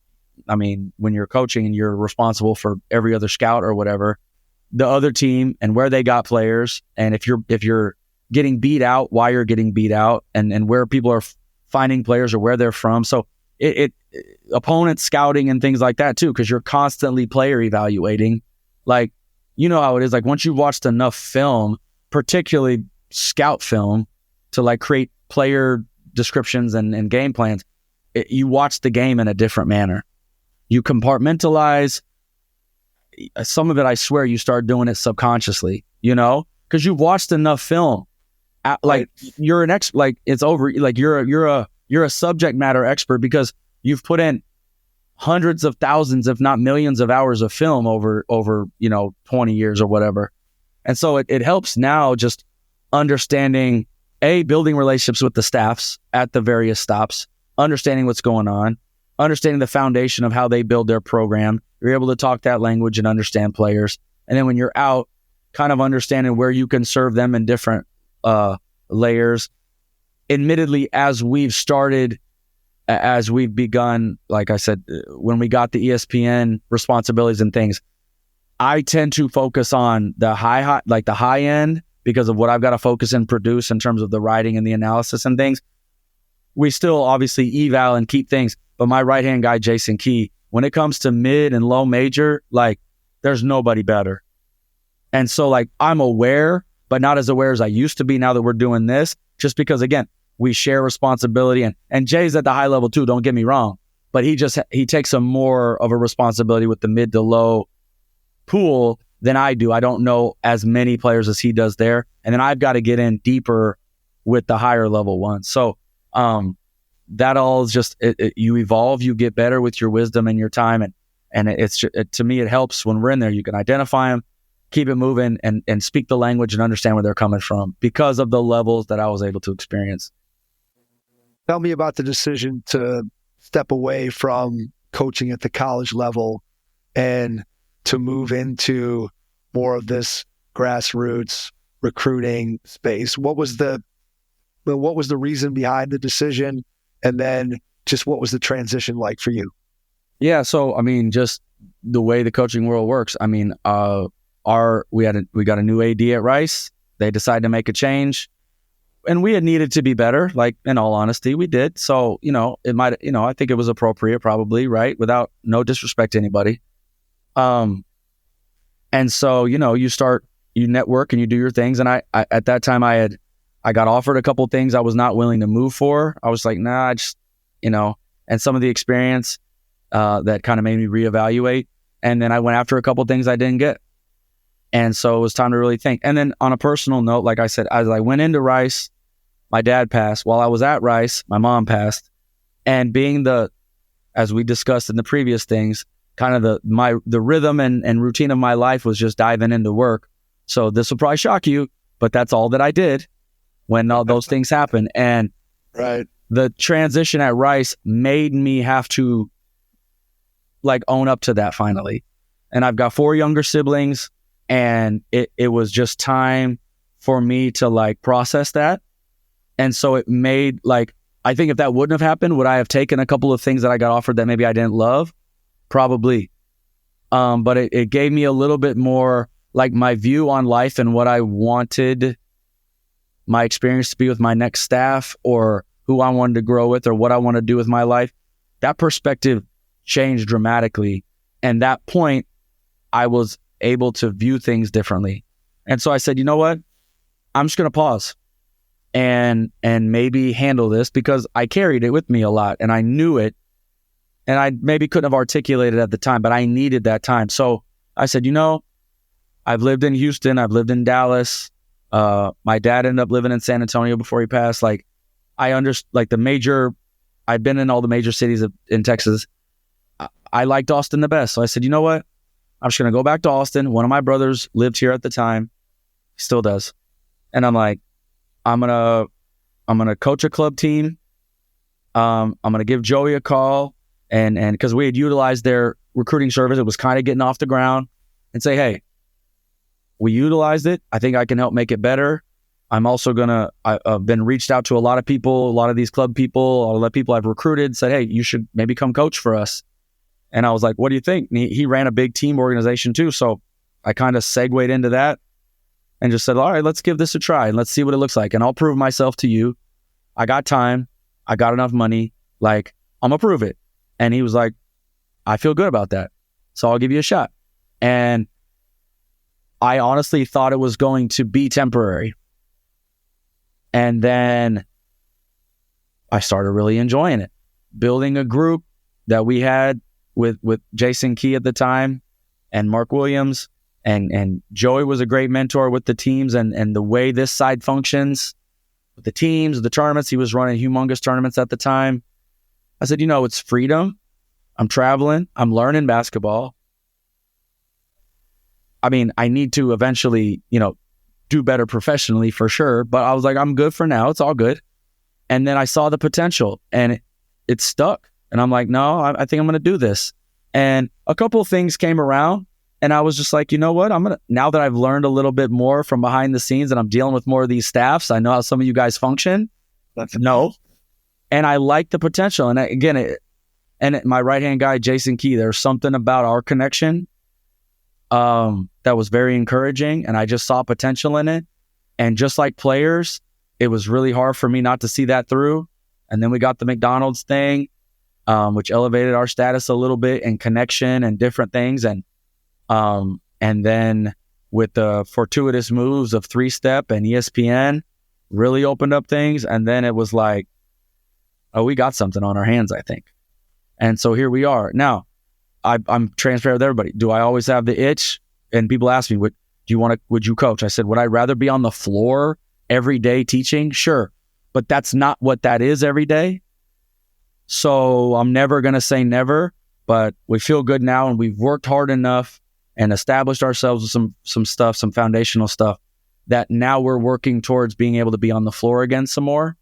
[SPEAKER 1] when you're coaching and you're responsible for every other scout or whatever, the other team and where they got players, and if you're getting beat out, why you're getting beat out, and where people are finding players or where they're from. So it opponent scouting and things like that too, because you're constantly player evaluating. Like, how it is, like once you've watched enough film, particularly scout film, to like create player descriptions and game plans, you watch the game in a different manner. You compartmentalize. Some of it, I swear, you start doing it subconsciously, because you've watched enough film like you're an like it's over. Like you're a subject matter expert because you've put in hundreds of thousands, if not millions of hours of film over 20 years or whatever. And so it helps now just understanding, building relationships with the staffs at the various stops, understanding what's going on, understanding the foundation of how they build their program. You're able to talk that language and understand players. And then when you're out, kind of understanding where you can serve them in different layers. Admittedly, as we've begun, like I said, when we got the ESPN responsibilities and things, I tend to focus on the high end because of what I've got to focus and produce in terms of the writing and the analysis and things. We still obviously eval and keep things, but my right-hand guy, Jason Key, when it comes to mid and low major, like there's nobody better. And so like I'm aware, but not as aware as I used to be now that we're doing this, just because again, we share responsibility and Jay's at the high level too, don't get me wrong, but he takes a more of a responsibility with the mid to low pool than I do. I don't know as many players as he does there. And then I've got to get in deeper with the higher level ones. So that all is just, you evolve, you get better with your wisdom and your time. And to me, it helps when we're in there. You can identify them, keep it moving and speak the language and understand where they're coming from because of the levels that I was able to experience.
[SPEAKER 2] Tell me about the decision to step away from coaching at the college level and to move into more of this grassroots recruiting space. What was the reason behind the decision? And then just what was the transition like for you?
[SPEAKER 1] Yeah. So, I mean, just the way the coaching world works. I mean, we got a new AD at Rice. They decided to make a change. And we had needed to be better, like in all honesty, we did. So, I think it was appropriate probably, right? Without no disrespect to anybody. And so, you network and you do your things. And I at that time I got offered a couple things I was not willing to move for. I was like, nah, and some of the experience that kind of made me reevaluate. And then I went after a couple things I didn't get. And so it was time to really think. And then on a personal note, like I said, as I went into Rice, my dad passed. While I was at Rice, my mom passed. And being as we discussed in the previous things, kind of the rhythm and routine of my life was just diving into work. So this will probably shock you, but that's all that I did when all those things happened. And
[SPEAKER 2] right,
[SPEAKER 1] the transition at Rice made me have to like own up to that finally. And I've got 4 younger siblings, and it was just time for me to like process that. And so it made I think if that wouldn't have happened, would I have taken a couple of things that I got offered that maybe I didn't love? Probably. But it gave me a little bit more like my view on life and what I wanted my experience to be with my next staff or who I wanted to grow with or what I want to do with my life. That perspective changed dramatically. And that point, I was able to view things differently. And so I said, you know what? I'm just going to pause and maybe handle this because I carried it with me a lot and I knew it. And I maybe couldn't have articulated at the time, but I needed that time. So I said, I've lived in Houston. I've lived in Dallas. My dad ended up living in San Antonio before he passed. I've been in all the major cities in Texas. I liked Austin the best. So I said, you know what? I'm just going to go back to Austin. One of my brothers lived here at the time. He still does. And I'm like, I'm going to coach a club team. I'm going to give Joey a call. And because we had utilized their recruiting service, it was kind of getting off the ground, and say, hey, we utilized it. I think I can help make it better. I'm also I've been reached out to a lot of people, a lot of these club people, a lot of people I've recruited said, hey, you should maybe come coach for us. And I was like, what do you think? And he ran a big team organization too. So I kind of segued into that and just said, all right, let's give this a try and let's see what it looks like. And I'll prove myself to you. I got time. I got enough money. I'm going to prove it. And he was like, I feel good about that. So I'll give you a shot. And I honestly thought it was going to be temporary. And then I started really enjoying it. Building a group that we had with Jason Key at the time and Mark Williams and Joey was a great mentor with the teams and the way this side functions the teams, the tournaments. He was running humongous tournaments at the time. I said, it's freedom. I'm traveling. I'm learning basketball. I mean, I need to eventually, do better professionally for sure. But I was like, I'm good for now. It's all good. And then I saw the potential and it stuck. And I'm like, no, I think I'm going to do this. And a couple of things came around and I was just like, you know what? Now that I've learned a little bit more from behind the scenes and I'm dealing with more of these staffs, I know how some of you guys function. And I like the potential. And my right-hand guy, Jason Key, there's something about our connection that was very encouraging. And I just saw potential in it. And just like players, it was really hard for me not to see that through. And then we got the McDonald's thing, which elevated our status a little bit and connection and different things. And then with the fortuitous moves of 3-Step and ESPN really opened up things. And then it was like, oh, we got something on our hands, I think. And so here we are. Now, I'm transparent with everybody. Do I always have the itch? And people ask me, would you coach? I said, would I rather be on the floor every day teaching? Sure. But that's not what that is every day. So I'm never going to say never, but we feel good now and we've worked hard enough and established ourselves with some stuff, some foundational stuff that now we're working towards being able to be on the floor again some more.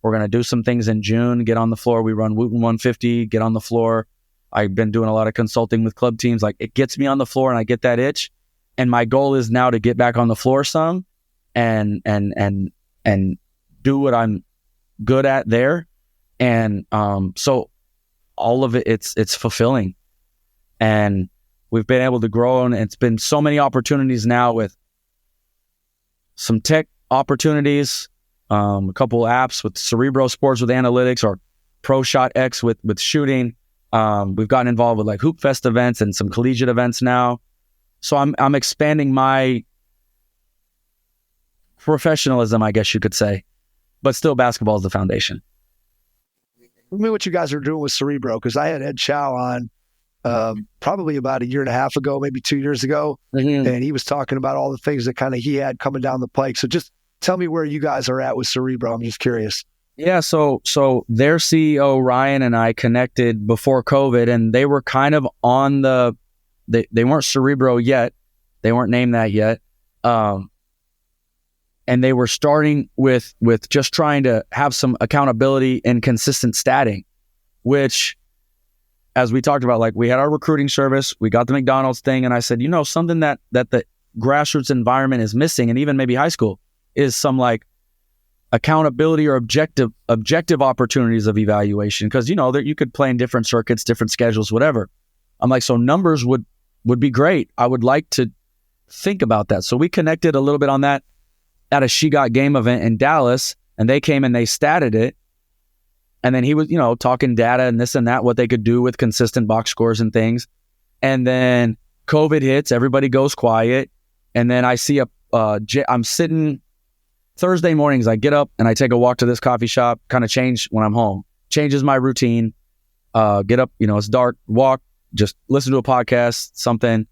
[SPEAKER 1] We're going to do some things in June, get on the floor. We run Wooten 150, get on the floor. I've been doing a lot of consulting with club teams. Like it gets me on the floor and I get that itch. And my goal is now to get back on the floor some and do what I'm good at there. And so all of it, it's fulfilling. And we've been able to grow, and it's been so many opportunities now with some tech opportunities, a couple apps with Cerebro Sports with analytics or Pro Shot X with shooting. We've gotten involved with like Hoop Fest events and some collegiate events now. So I'm expanding my professionalism, I guess you could say, but still basketball is the foundation.
[SPEAKER 2] Tell me what you guys are doing with Cerebro, because I had Ed Chow on probably about a year and a half ago, maybe 2 years ago, and he was talking about all the things that kind of he had coming down the pike. So just tell me where you guys are at with Cerebro. I'm just curious.
[SPEAKER 1] Yeah, so their CEO, Ryan, and I connected before COVID, and they were kind of on they weren't Cerebro yet. They weren't named that yet. And they were starting with just trying to have some accountability and consistent statting, which, as we talked about, like we had our recruiting service, we got the McDonald's thing, and I said, something that the grassroots environment is missing, and even maybe high school, is some like accountability or objective opportunities of evaluation. Because, that you could play in different circuits, different schedules, whatever. I'm like, so numbers would be great. I would like to think about that. So we connected a little bit on that at a She Got Game event in Dallas, and they came and they statted it. And then he was, talking data and this and that, what they could do with consistent box scores and things. And then COVID hits, everybody goes quiet. And then I see I'm sitting Thursday mornings, I get up and I take a walk to this coffee shop, kind of change when I'm home. Changes my routine. Get up, it's dark, walk, just listen to a podcast, something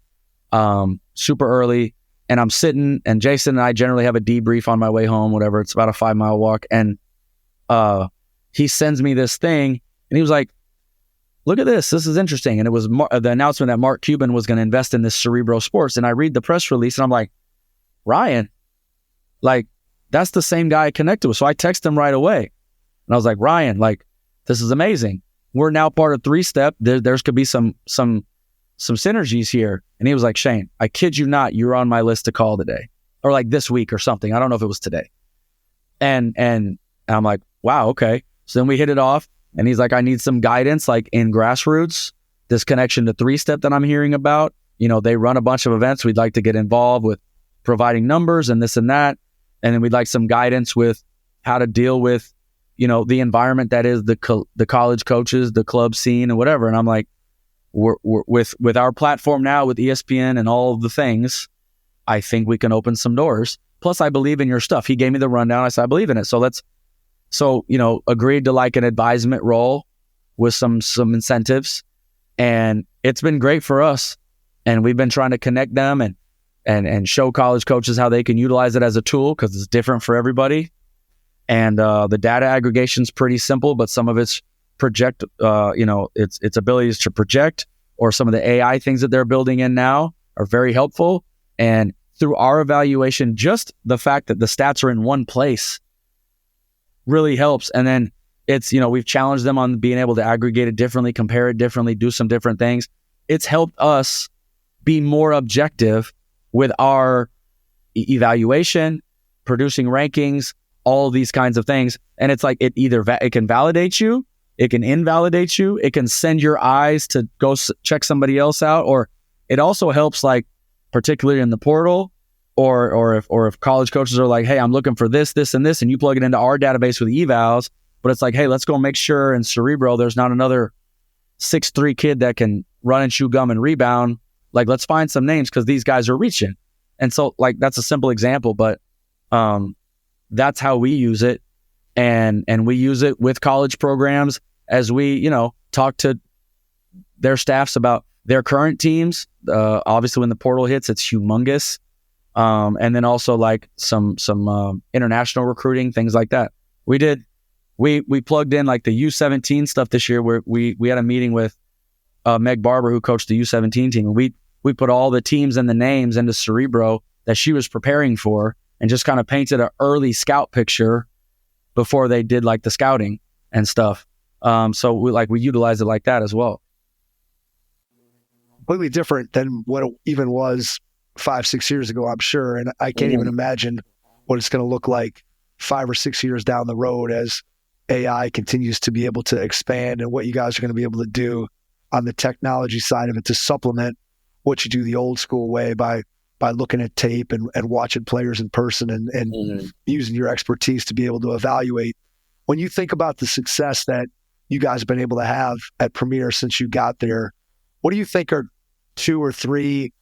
[SPEAKER 1] super early. And I'm sitting, and Jason and I generally have a debrief on my way home, whatever. It's about a 5-mile walk. And he sends me this thing, and he was like, look at this. This is interesting. And it was the announcement that Mark Cuban was going to invest in this Cerebro Sports. And I read the press release, and I'm like, Ryan, like, that's the same guy I connected with. So I text him right away. And I was like, Ryan, like, this is amazing. We're now part of 3-Step. There's could be some synergies here. And he was like, Shane, I kid you not, you're on my list to call today, or like this week or something. I don't know if it was today. And I'm like, wow, okay. So then we hit it off, and he's like, I need some guidance, like in grassroots, this connection to 3-Step that I'm hearing about. They run a bunch of events. We'd like to get involved with providing numbers and this and that. And then we'd like some guidance with how to deal with, the environment that is the college coaches, the club scene and whatever. And I'm like, we're with our platform now with ESPN and all of the things, I think we can open some doors. Plus, I believe in your stuff. He gave me the rundown. I said, I believe in it. So agreed to like an advisement role with some incentives. And it's been great for us. And we've been trying to connect them and show college coaches how they can utilize it as a tool, because it's different for everybody. And the data aggregation is pretty simple, but some of it's project, its abilities to project, or some of the AI things that they're building in now are very helpful. And through our evaluation, just the fact that the stats are in one place really helps. And then we've challenged them on being able to aggregate it differently, compare it differently, do some different things. It's helped us be more objective with our evaluation, producing rankings, all of these kinds of things. And it's like it can validate you, it can invalidate you, it can send your eyes to go check somebody else out, or it also helps, like particularly in the portal, or if college coaches are like, hey, I'm looking for this, and this, and you plug it into our database with evals, but it's like, hey, let's go make sure in Cerebro there's not another 6'3" kid that can run and chew gum and rebound. Like, let's find some names because these guys are reaching. And so, like, that's a simple example, but that's how we use it. And we use it with college programs as we, talk to their staffs about their current teams. Obviously, when the portal hits, it's humongous. And then also like some international recruiting, things like that. We plugged in like the U17 stuff this year, where we had a meeting with Meg Barber, who coached the U17 team. And we put all the teams and the names into Cerebro that she was preparing for, and just kind of painted an early scout picture before they did like the scouting and stuff. So we utilize it like that as well.
[SPEAKER 2] Completely different than what it even was 5-6 years ago, I'm sure. And I can't even imagine what it's going to look like 5 or 6 years down the road as AI continues to be able to expand, and what you guys are going to be able to do on the technology side of it to supplement what you do the old school way by looking at tape and watching players in person and using your expertise to be able to evaluate. When you think about the success that you guys have been able to have at Premier since you got there, what do you think are 2 or 3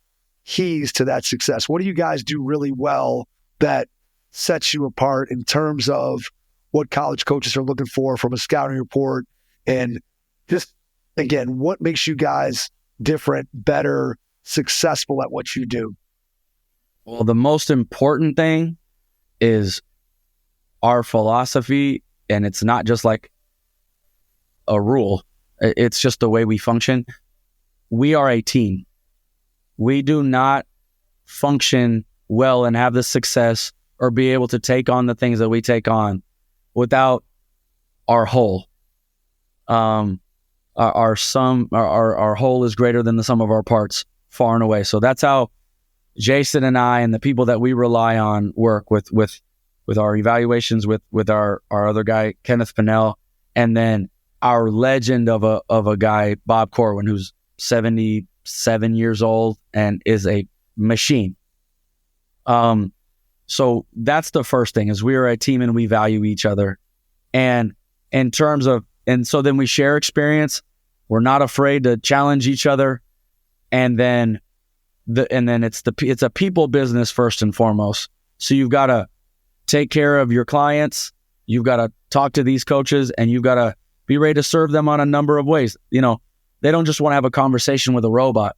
[SPEAKER 2] keys to that success? What do you guys do really well that sets you apart in terms of what college coaches are looking for from a scouting report? And just, again, what makes you guys different, better, successful at what you do?
[SPEAKER 1] Well, the most important thing is our philosophy, and it's not just like a rule. It's just the way we function. We are a team. We do not function well and have the success or be able to take on the things that we take on without our whole. Our whole is greater than the sum of our parts, far and away. So that's how Jason and I and the people that we rely on work with our evaluations, with our other guy, Kenneth Pinnell, and then our legend of a guy, Bob Corwin, who's 77 years old and is a machine. So that's the first thing, is we are a team and we value each other. And in terms of, and so then we share experience. We're not afraid to challenge each other. And then it's a people business first and foremost. So you've got to take care of your clients. You've got to talk to these coaches, and you've got to be ready to serve them on a number of ways. They don't just want to have a conversation with a robot.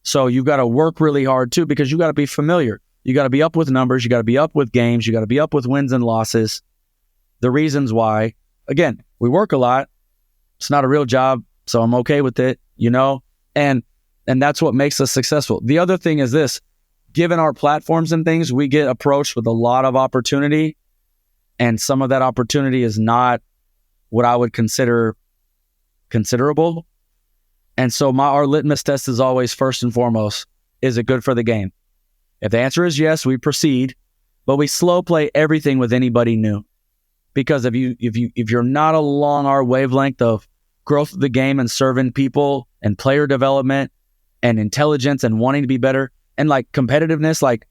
[SPEAKER 1] So you've got to work really hard too, because you got to be familiar. You got to be up with numbers. You got to be up with games. You got to be up with wins and losses. The reasons why, again, we work a lot. It's not a real job, so I'm okay with it, and that's what makes us successful. The other thing is this: given our platforms and things, we get approached with a lot of opportunity, and some of that opportunity is not what I would consider considerable. And so our litmus test is always, first and foremost, is it good for the game? If the answer is yes, we proceed, but we slow play everything with anybody new. Because if you're not along our wavelength of growth of the game and serving people and player development and intelligence and wanting to be better and like competitiveness, like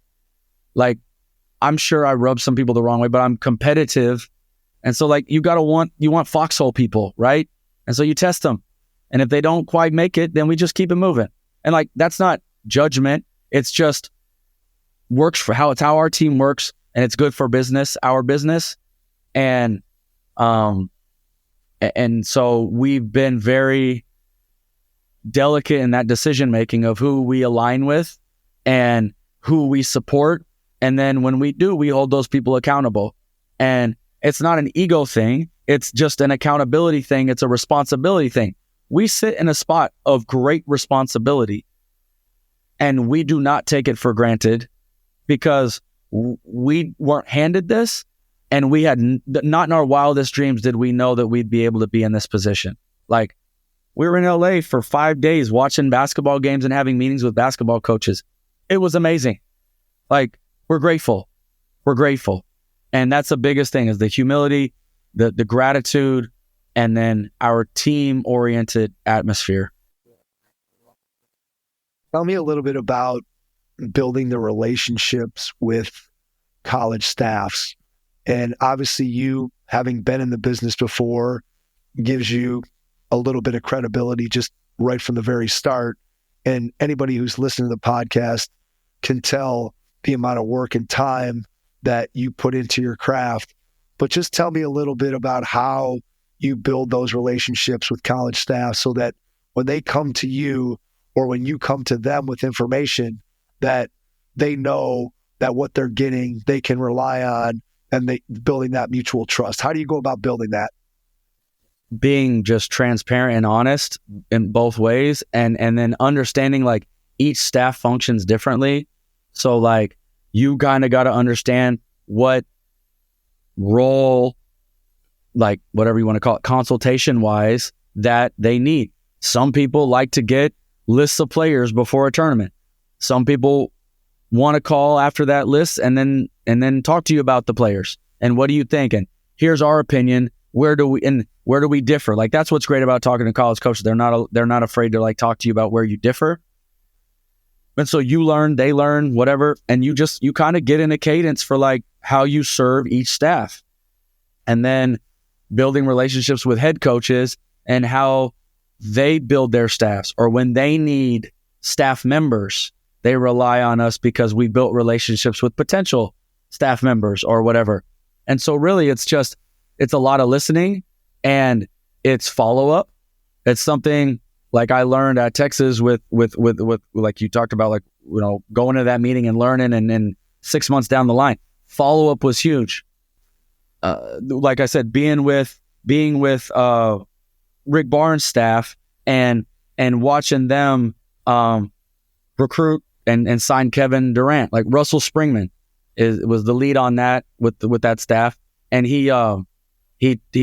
[SPEAKER 1] I'm sure I rub some people the wrong way, but I'm competitive. And so like you want foxhole people, right? And so you test them. And if they don't quite make it, then we just keep it moving. And like, that's not judgment. It's just works for how our team works, and it's good for our business. And so we've been very delicate in that decision-making of who we align with and who we support. And then when we do, we hold those people accountable. And It's not an ego thing. It's just an accountability thing. It's a responsibility thing. We sit in a spot of great responsibility, and we do not take it for granted because we weren't handed this, and we had not in our wildest dreams did we know that we'd be able to be in this position. Like, we were in LA for 5 days watching basketball games and having meetings with basketball coaches. It was amazing. Like, we're grateful. We're grateful. And that's the biggest thing, is the humility, the gratitude, and then our team-oriented atmosphere.
[SPEAKER 2] Tell me a little bit about building the relationships with college staffs. And obviously, you having been in the business before gives you a little bit of credibility just right from the very start. And anybody who's listening to the podcast can tell the amount of work and time that you put into your craft. But just tell me a little bit about how you build those relationships with college staff so that when they come to you or when you come to them with information, that they know that what they're getting, they can rely on, and building that mutual trust. How do you go about building that?
[SPEAKER 1] Being just transparent and honest in both ways, and then understanding like each staff functions differently. So like, you kind of got to understand what role, like whatever you want to call it, consultation wise, that they need. Some people like to get lists of players before a tournament. Some people want to call after that list and then talk to you about the players and what do you think, and here's our opinion. Where do we differ? Like, that's what's great about talking to college coaches. They're not afraid to like talk to you about where you differ. And so you learn, they learn, whatever, and you kind of get in a cadence for like how you serve each staff. And then building relationships with head coaches and how they build their staffs, or when they need staff members, they rely on us because we built relationships with potential staff members or whatever. And so really it's a lot of listening and it's follow-up. It's something like I learned at Texas with like you talked about, like, you know, going to that meeting and learning, and then 6 months down the line, follow-up was huge. Like I said, being with Rick Barnes' staff and watching them recruit and sign Kevin Durant. Like, Russell Springman was the lead on that with that staff, and he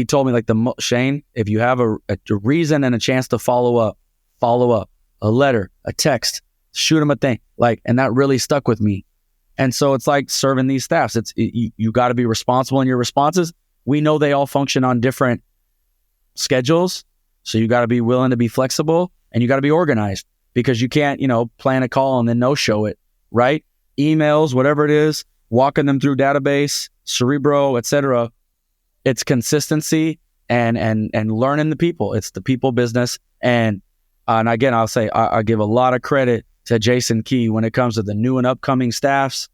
[SPEAKER 1] told me, like, Shane, if you have a reason and a chance to follow up, a letter, a text, shoot him a thing, like, and that really stuck with me. And so it's like serving these staffs. You got to be responsible in your responses. We know they all function on different schedules, so you got to be willing to be flexible, and you got to be organized, because you can't, plan a call and then no show it, right? Emails, whatever it is, walking them through database, Cerebro, etc. It's consistency and learning the people. It's the people business. And again, I'll say I give a lot of credit to Jason Key when it comes to the new and upcoming staffs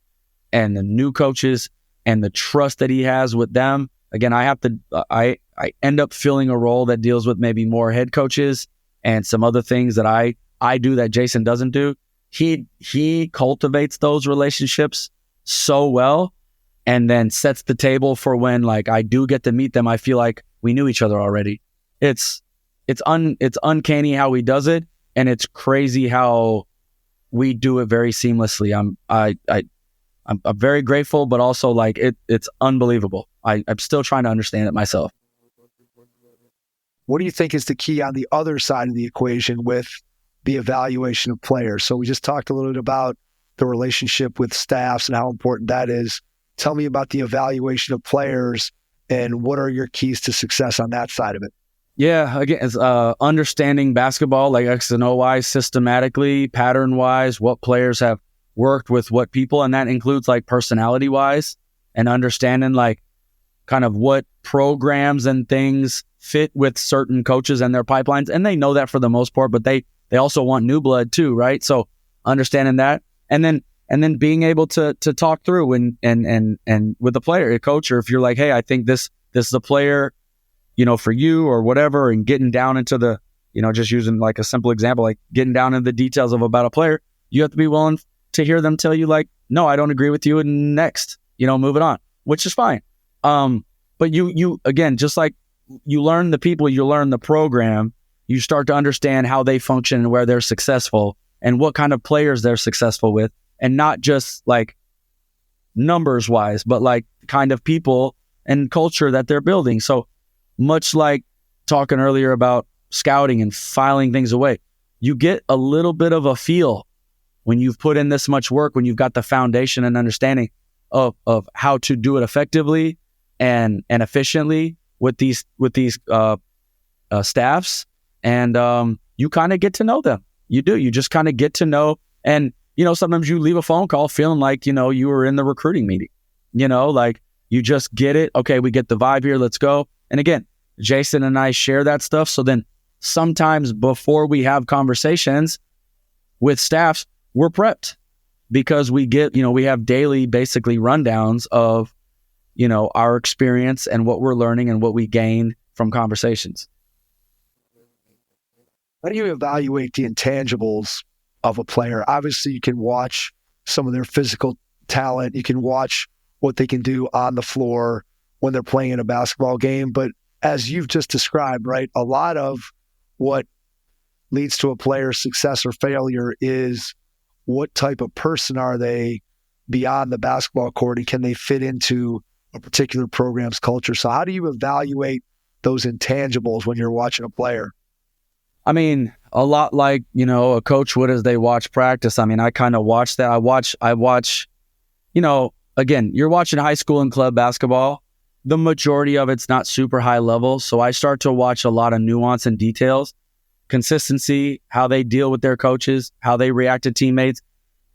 [SPEAKER 1] and the new coaches and the trust that he has with them. Again, I end up filling a role that deals with maybe more head coaches and some other things that I do that Jason doesn't do. He cultivates those relationships so well, and then sets the table for when, like, I do get to meet them, I feel like we knew each other already. It's uncanny how he does it, and it's crazy how we do it very seamlessly. I'm very grateful, but also like it's unbelievable. I'm still trying to understand it myself.
[SPEAKER 2] What do you think is the key on the other side of the equation with the evaluation of players? So we just talked a little bit about the relationship with staffs and how important that is. Tell me about the evaluation of players and what are your keys to success on that side of it?
[SPEAKER 1] Yeah, again, it's understanding basketball, like X and O wise, systematically, pattern wise, what players have worked with what people, and that includes like personality wise, and understanding like kind of what programs and things fit with certain coaches and their pipelines. And they know that for the most part, but they also want new blood too, right? So understanding that, and then being able to talk through and with the player, a coach, or if you're like, hey, I think this is a player, for you or whatever, and getting down into the, just using like a simple example, like getting down into the details about a player, you have to be willing to hear them tell you like, no, I don't agree with you, and next, moving on, which is fine. But But you again, just like you learn the people, you learn the program, you start to understand how they function and where they're successful and what kind of players they're successful with, and not just like numbers wise, but like kind of people and culture that they're building. So much like talking earlier about scouting and filing things away, you get a little bit of a feel when you've put in this much work, when you've got the foundation and understanding of how to do it effectively and efficiently with these staffs. And you kind of get to know them. You do. You just kind of get to know. And, sometimes you leave a phone call feeling like, you were in the recruiting meeting, like you just get it. Okay, we get the vibe here. Let's go. And again, Jason and I share that stuff. So then sometimes before we have conversations with staffs, we're prepped because we get, we have daily basically rundowns of, our experience and what we're learning and what we gain from conversations.
[SPEAKER 2] How do you evaluate the intangibles of a player? Obviously, you can watch some of their physical talent. You can watch what they can do on the floor when they're playing in a basketball game. But as you've just described, right, a lot of what leads to a player's success or failure is what type of person are they beyond the basketball court, and can they fit into a particular program's culture? So how do you evaluate those intangibles when you're watching a player?
[SPEAKER 1] I mean, a lot like, a coach would as they watch practice. I mean, I kind of watch that. I watch, again, you're watching high school and club basketball. The majority of it's not super high level. So I start to watch a lot of nuance and details, consistency, how they deal with their coaches, how they react to teammates.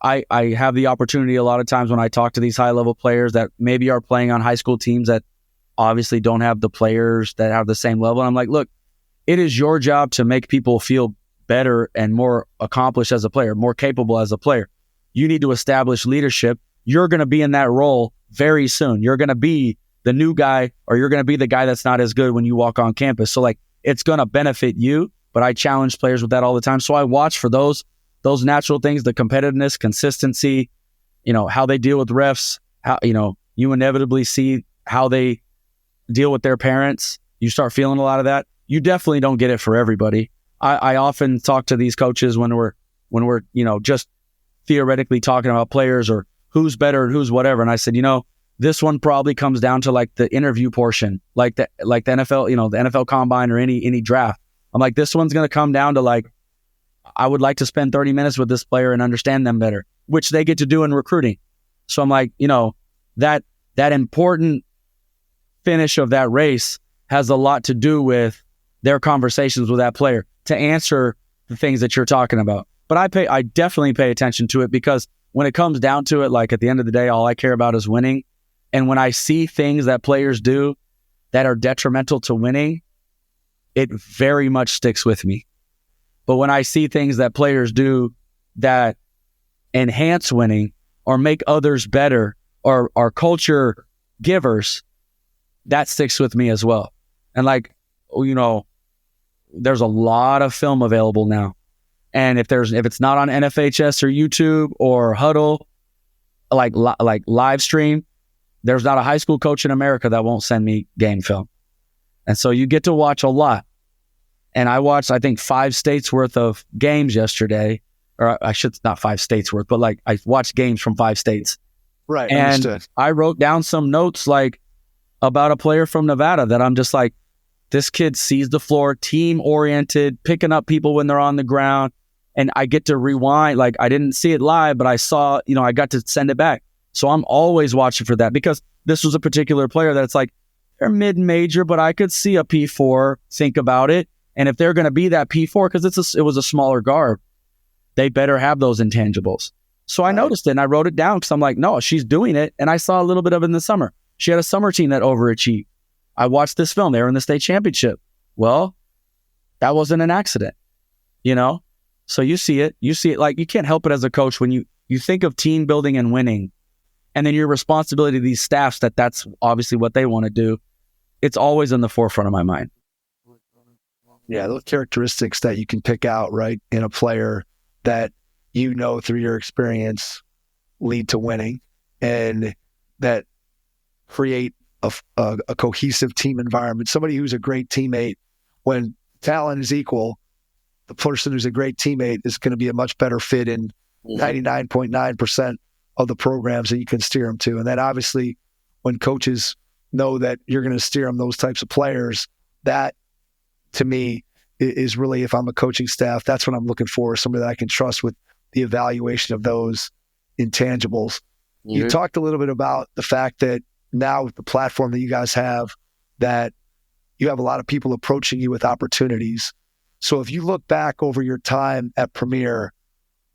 [SPEAKER 1] I have the opportunity a lot of times when I talk to these high level players that maybe are playing on high school teams that obviously don't have the players that have the same level. And I'm like, look, it is your job to make people feel better and more accomplished as a player, more capable as a player. You need to establish leadership. You're going to be in that role very soon. You're going to be the new guy, or you're going to be the guy that's not as good when you walk on campus. So like, it's going to benefit you, but I challenge players with that all the time. So I watch for those natural things, the competitiveness, consistency, how they deal with refs, how, you inevitably see how they deal with their parents. You start feeling a lot of that. You definitely don't get it for everybody. I often talk to these coaches when we're just theoretically talking about players or who's better and who's whatever. And I said, this one probably comes down to like the interview portion, like the NFL, the NFL combine or any draft. I'm like, this one's going to come down to like, I would like to spend 30 minutes with this player and understand them better, which they get to do in recruiting. So I'm like, that important finish of that race has a lot to do with their conversations with that player to answer the things that you're talking about. But I definitely pay attention to it, because when it comes down to it, like at the end of the day, all I care about is winning. And when I see things that players do that are detrimental to winning, it very much sticks with me. But when I see things that players do that enhance winning or make others better or are culture givers, that sticks with me as well. And like, there's a lot of film available now. And if it's not on NFHS or YouTube or Huddle, like live stream, there's not a high school coach in America that won't send me game film. And so you get to watch a lot. And I watched, I think, 5 states worth of games yesterday, or not 5 states worth, but like I watched games from 5 states.
[SPEAKER 2] Right.
[SPEAKER 1] And
[SPEAKER 2] Understood.
[SPEAKER 1] I wrote down some notes like about a player from Nevada that I'm just like, this kid sees the floor, team oriented, picking up people when they're on the ground. And I get to rewind. Like I didn't see it live, but I saw, I got to send it back. So I'm always watching for that, because this was a particular player that's like, they're mid-major, but I could see a P4, think about it. And if they're going to be that P4, because it was a smaller guard, they better have those intangibles. So I noticed it and I wrote it down, because I'm like, no, she's doing it. And I saw a little bit of it in the summer. She had a summer team that overachieved. I watched this film. They were in the state championship. Well, that wasn't an accident, So you see it like you can't help it as a coach when you think of team building and winning, and then your responsibility to these staffs that's obviously what they want to do. It's always in the forefront of my mind.
[SPEAKER 2] Yeah, those characteristics that you can pick out, right, in a player that through your experience lead to winning, and that create a cohesive team environment. Somebody who's a great teammate, when talent is equal, the person who's a great teammate is going to be a much better fit in 99.9% of the programs that you can steer them to. And then obviously when coaches know that you're going to steer them those types of players, that to me is really, if I'm a coaching staff, that's what I'm looking for, somebody that I can trust with the evaluation of those intangibles. You talked a little bit about the fact that now with the platform that you guys have, that you have a lot of people approaching you with opportunities. So if you look back over your time at Premier,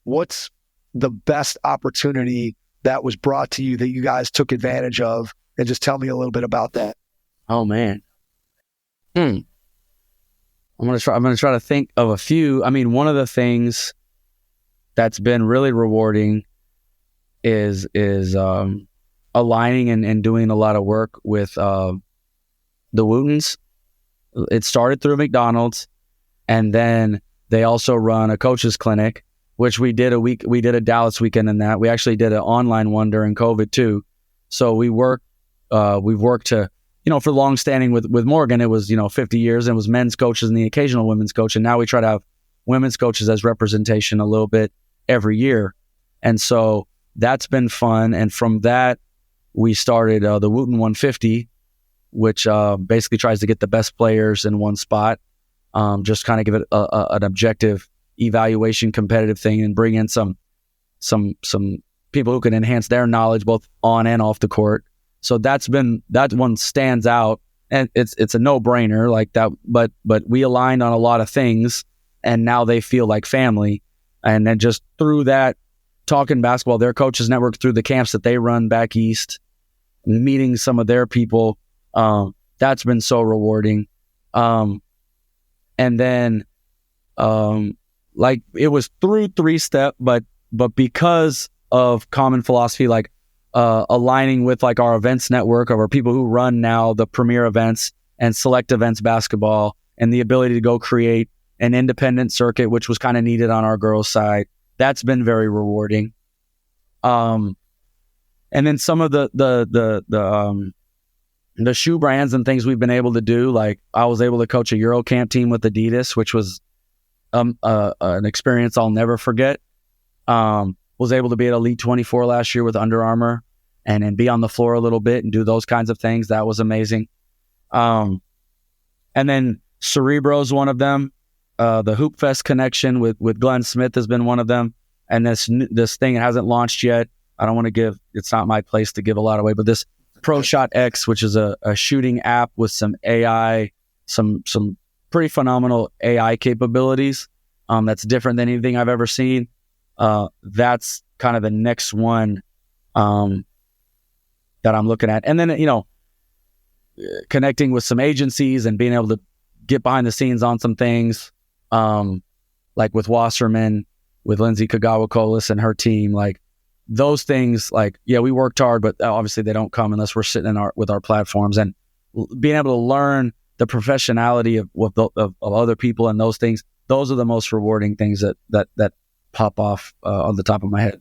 [SPEAKER 2] what's the best opportunity that was brought to you that you guys took advantage of? And just tell me a little bit about that.
[SPEAKER 1] Oh man. I'm gonna try to think of a few. I mean, one of the things that's been really rewarding is aligning and doing a lot of work with the Wootens. It started through McDonald's, and then they also run a coaches clinic, which we did a Dallas weekend in that. We actually did an online one during COVID too. So we've worked to, for long standing with Morgan, it was, 50 years, and it was men's coaches and the occasional women's coach. And now we try to have women's coaches as representation a little bit every year. And so that's been fun. And from that, we started the Wooten 150, which basically tries to get the best players in one spot. Just kind of give it an objective evaluation, competitive thing, and bring in some people who can enhance their knowledge both on and off the court. So that one stands out, and it's a no-brainer like that. But we aligned on a lot of things, and now they feel like family. And then just through that, talking basketball, their coaches network through the camps that they run back east, meeting some of their people, that's been so rewarding. And then like it was through 3-step, but because of common philosophy, like aligning with like our events network of our people who run now the Premier events and Select Events basketball, and the ability to go create an independent circuit, which was kind of needed on our girls' side. That's been very rewarding. And then some of the shoe brands and things we've been able to do, like I was able to coach a Eurocamp team with Adidas, which was an experience I'll never forget. Was able to be at Elite 24 last year with Under Armour and be on the floor a little bit and do those kinds of things. That was amazing. And then Cerebro's one of them. The Hoop Fest connection with Glenn Smith has been one of them. And this thing hasn't launched yet. I don't want to it's not my place to give a lot away, but this Pro Shot X, which is a shooting app with some AI, some pretty phenomenal AI capabilities. That's different than anything I've ever seen. That's kind of the next one that I'm looking at. And then, connecting with some agencies and being able to get behind the scenes on some things, like with Wasserman, with Lindsay Kagawa-Colas and her team, like those things, like, yeah, we worked hard, but obviously they don't come unless we're sitting with our platforms, and being able to learn the professionality of other people and those things. Those are the most rewarding things that pop off on the top of my head.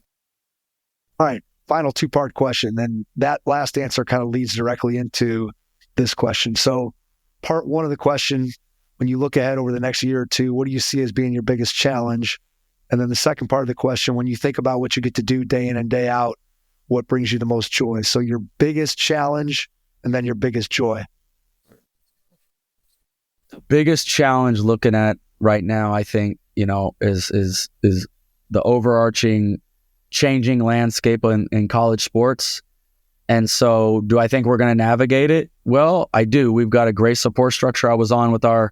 [SPEAKER 2] All right. Final 2-part question. Then that last answer kind of leads directly into this question. So part 1 of the question, when you look ahead over the next year or two, what do you see as being your biggest challenge? And then the second part of the question, when you think about what you get to do day in and day out, what brings you the most joy? So your biggest challenge and then your biggest joy.
[SPEAKER 1] The biggest challenge looking at right now, I think, is the overarching changing landscape in college sports. And so do I think we're going to navigate it? Well, I do. We've got a great support structure. I was on with our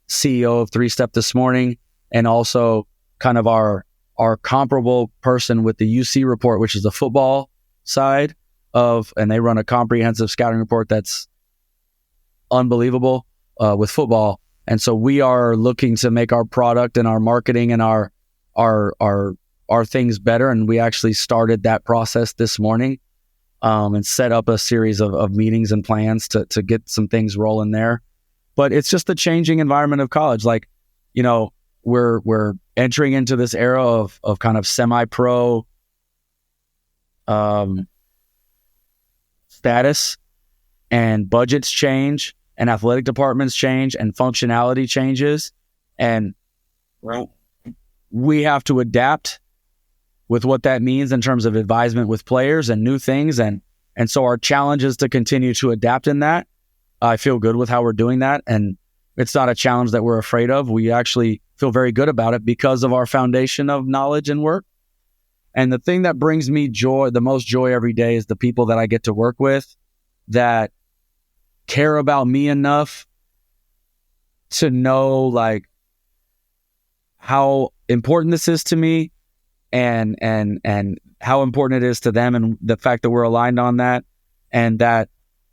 [SPEAKER 1] CEO of 3-Step this morning, and also kind of our comparable person with the UC report, which is the football side and they run a comprehensive scouting report that's unbelievable with football. And so we are looking to make our product and our marketing and our things better. And we actually started that process this morning, and set up a series of meetings and plans to get some things rolling there. But it's just the changing environment of college. Like, we're entering into this era of kind of semi-pro status. and budgets change and athletic departments change and functionality changes. And we have to adapt with what that means in terms of advisement with players and new things. And so our challenge is to continue to adapt in that. I feel good with how we're doing that. And it's not a challenge that we're afraid of. We actually feel very good about it because of our foundation of knowledge and work. And the thing that brings me joy, the most joy every day, is the people that I get to work with that care about me enough to know like how important this is to me and how important it is to them, and the fact that we're aligned on that, and that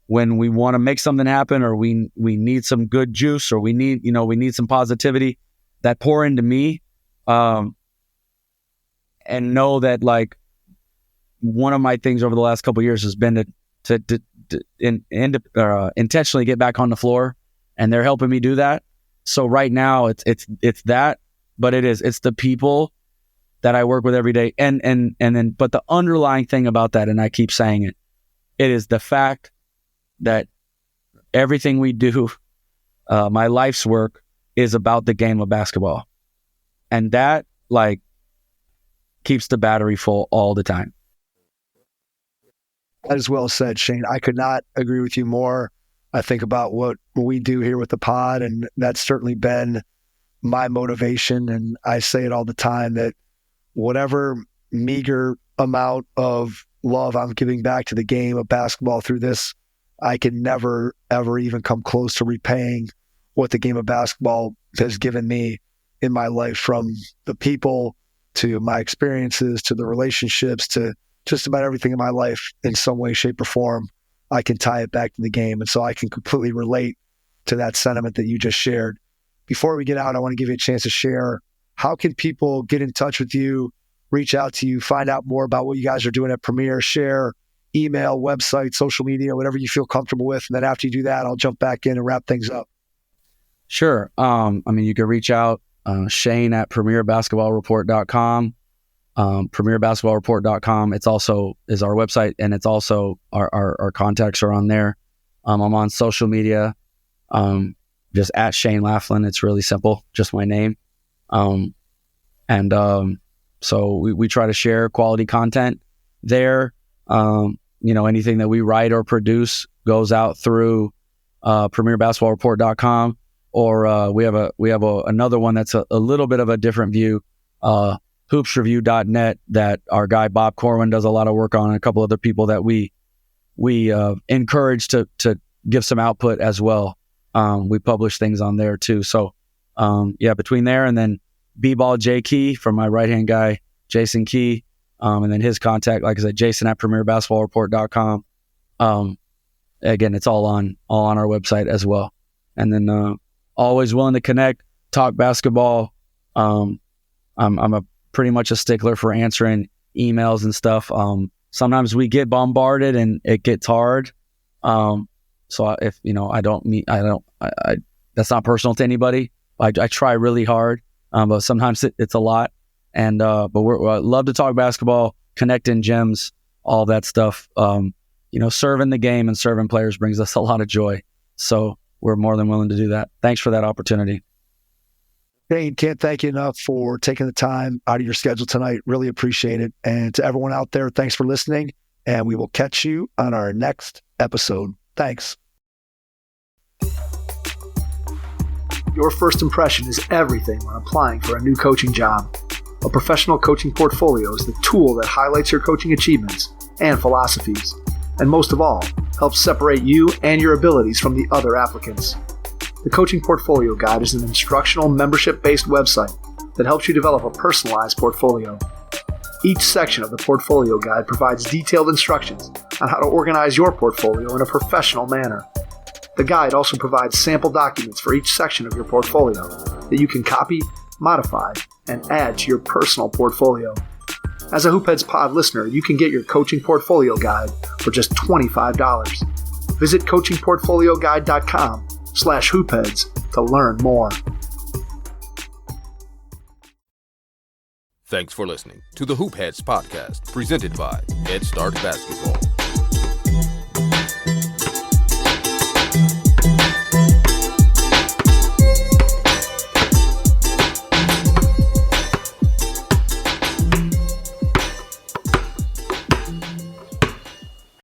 [SPEAKER 1] when we want to make something happen, or we need some good juice, or we need some positivity, that pour into me, and know that like one of my things over the last couple of years has been to intentionally get back on the floor, and they're helping me do that. So right now it's that, but it's the people that I work with every day, and then but the underlying thing about that, and I keep saying it is the fact that everything we do, my life's work, is about the game of basketball, and that like keeps the battery full all the time.
[SPEAKER 2] That is well said, Shane. I could not agree with you more. I think about what we do here with the pod, and that's certainly been my motivation. And I say it all the time that whatever meager amount of love I'm giving back to the game of basketball through this, I can never, ever even come close to repaying what the game of basketball has given me in my life, from the people to my experiences to the relationships to just about everything in my life in some way, shape, or form. I can tie it back to the game. And so I can completely relate to that sentiment that you just shared. Before we get out, I want to give you a chance to share, how can people get in touch with you, reach out to you, find out more about what you guys are doing at Premier, share email, website, social media, whatever you feel comfortable with. And then after you do that, I'll jump back in and wrap things up.
[SPEAKER 1] Sure. You can reach out, Shane at premierbasketballreport.com. Premierbasketballreport.com. It's also is our website, and it's also our contacts are on there. I'm on social media, just at Shane Laflin. It's really simple, just my name. So we try to share quality content there. Anything that we write or produce goes out through premierbasketballreport.com, or we have another one that's a little bit of a different view, hoopsreview.net, that our guy Bob Corwin does a lot of work on, and a couple other people that we encourage to give some output as well. We publish things on there too. So between there and then B-Ball J Key from my right-hand guy, Jason Key, and then his contact, like I said, Jason at premierbasketballreport.com. Again, it's all on our website as well. And then always willing to connect, talk basketball. I'm pretty much a stickler for answering emails and stuff. Sometimes we get bombarded and it gets hard. So if that's not personal to anybody. I try really hard, but sometimes it's a lot. And but I love to talk basketball, connect in gyms, all that stuff. Serving the game and serving players brings us a lot of joy. So we're more than willing to do that. Thanks for that opportunity.
[SPEAKER 2] Shane, can't thank you enough for taking the time out of your schedule tonight. Really appreciate it. And to everyone out there, thanks for listening. And we will catch you on our next episode. Thanks. Your first impression is everything when applying for a new coaching job. A professional coaching portfolio is the tool that highlights your coaching achievements and philosophies, and most of all, helps separate you and your abilities from the other applicants. The Coaching Portfolio Guide is an instructional, membership-based website that helps you develop a personalized portfolio. Each section of the Portfolio Guide provides detailed instructions on how to organize your portfolio in a professional manner. The guide also provides sample documents for each section of your portfolio that you can copy, modify, and add to your personal portfolio. As a HoopHeads Pod listener, you can get your Coaching Portfolio Guide for just $25. Visit coachingportfolioguide.com/hoopheads to learn more.
[SPEAKER 4] Thanks for listening to the HoopHeads podcast, presented by Head Start Basketball.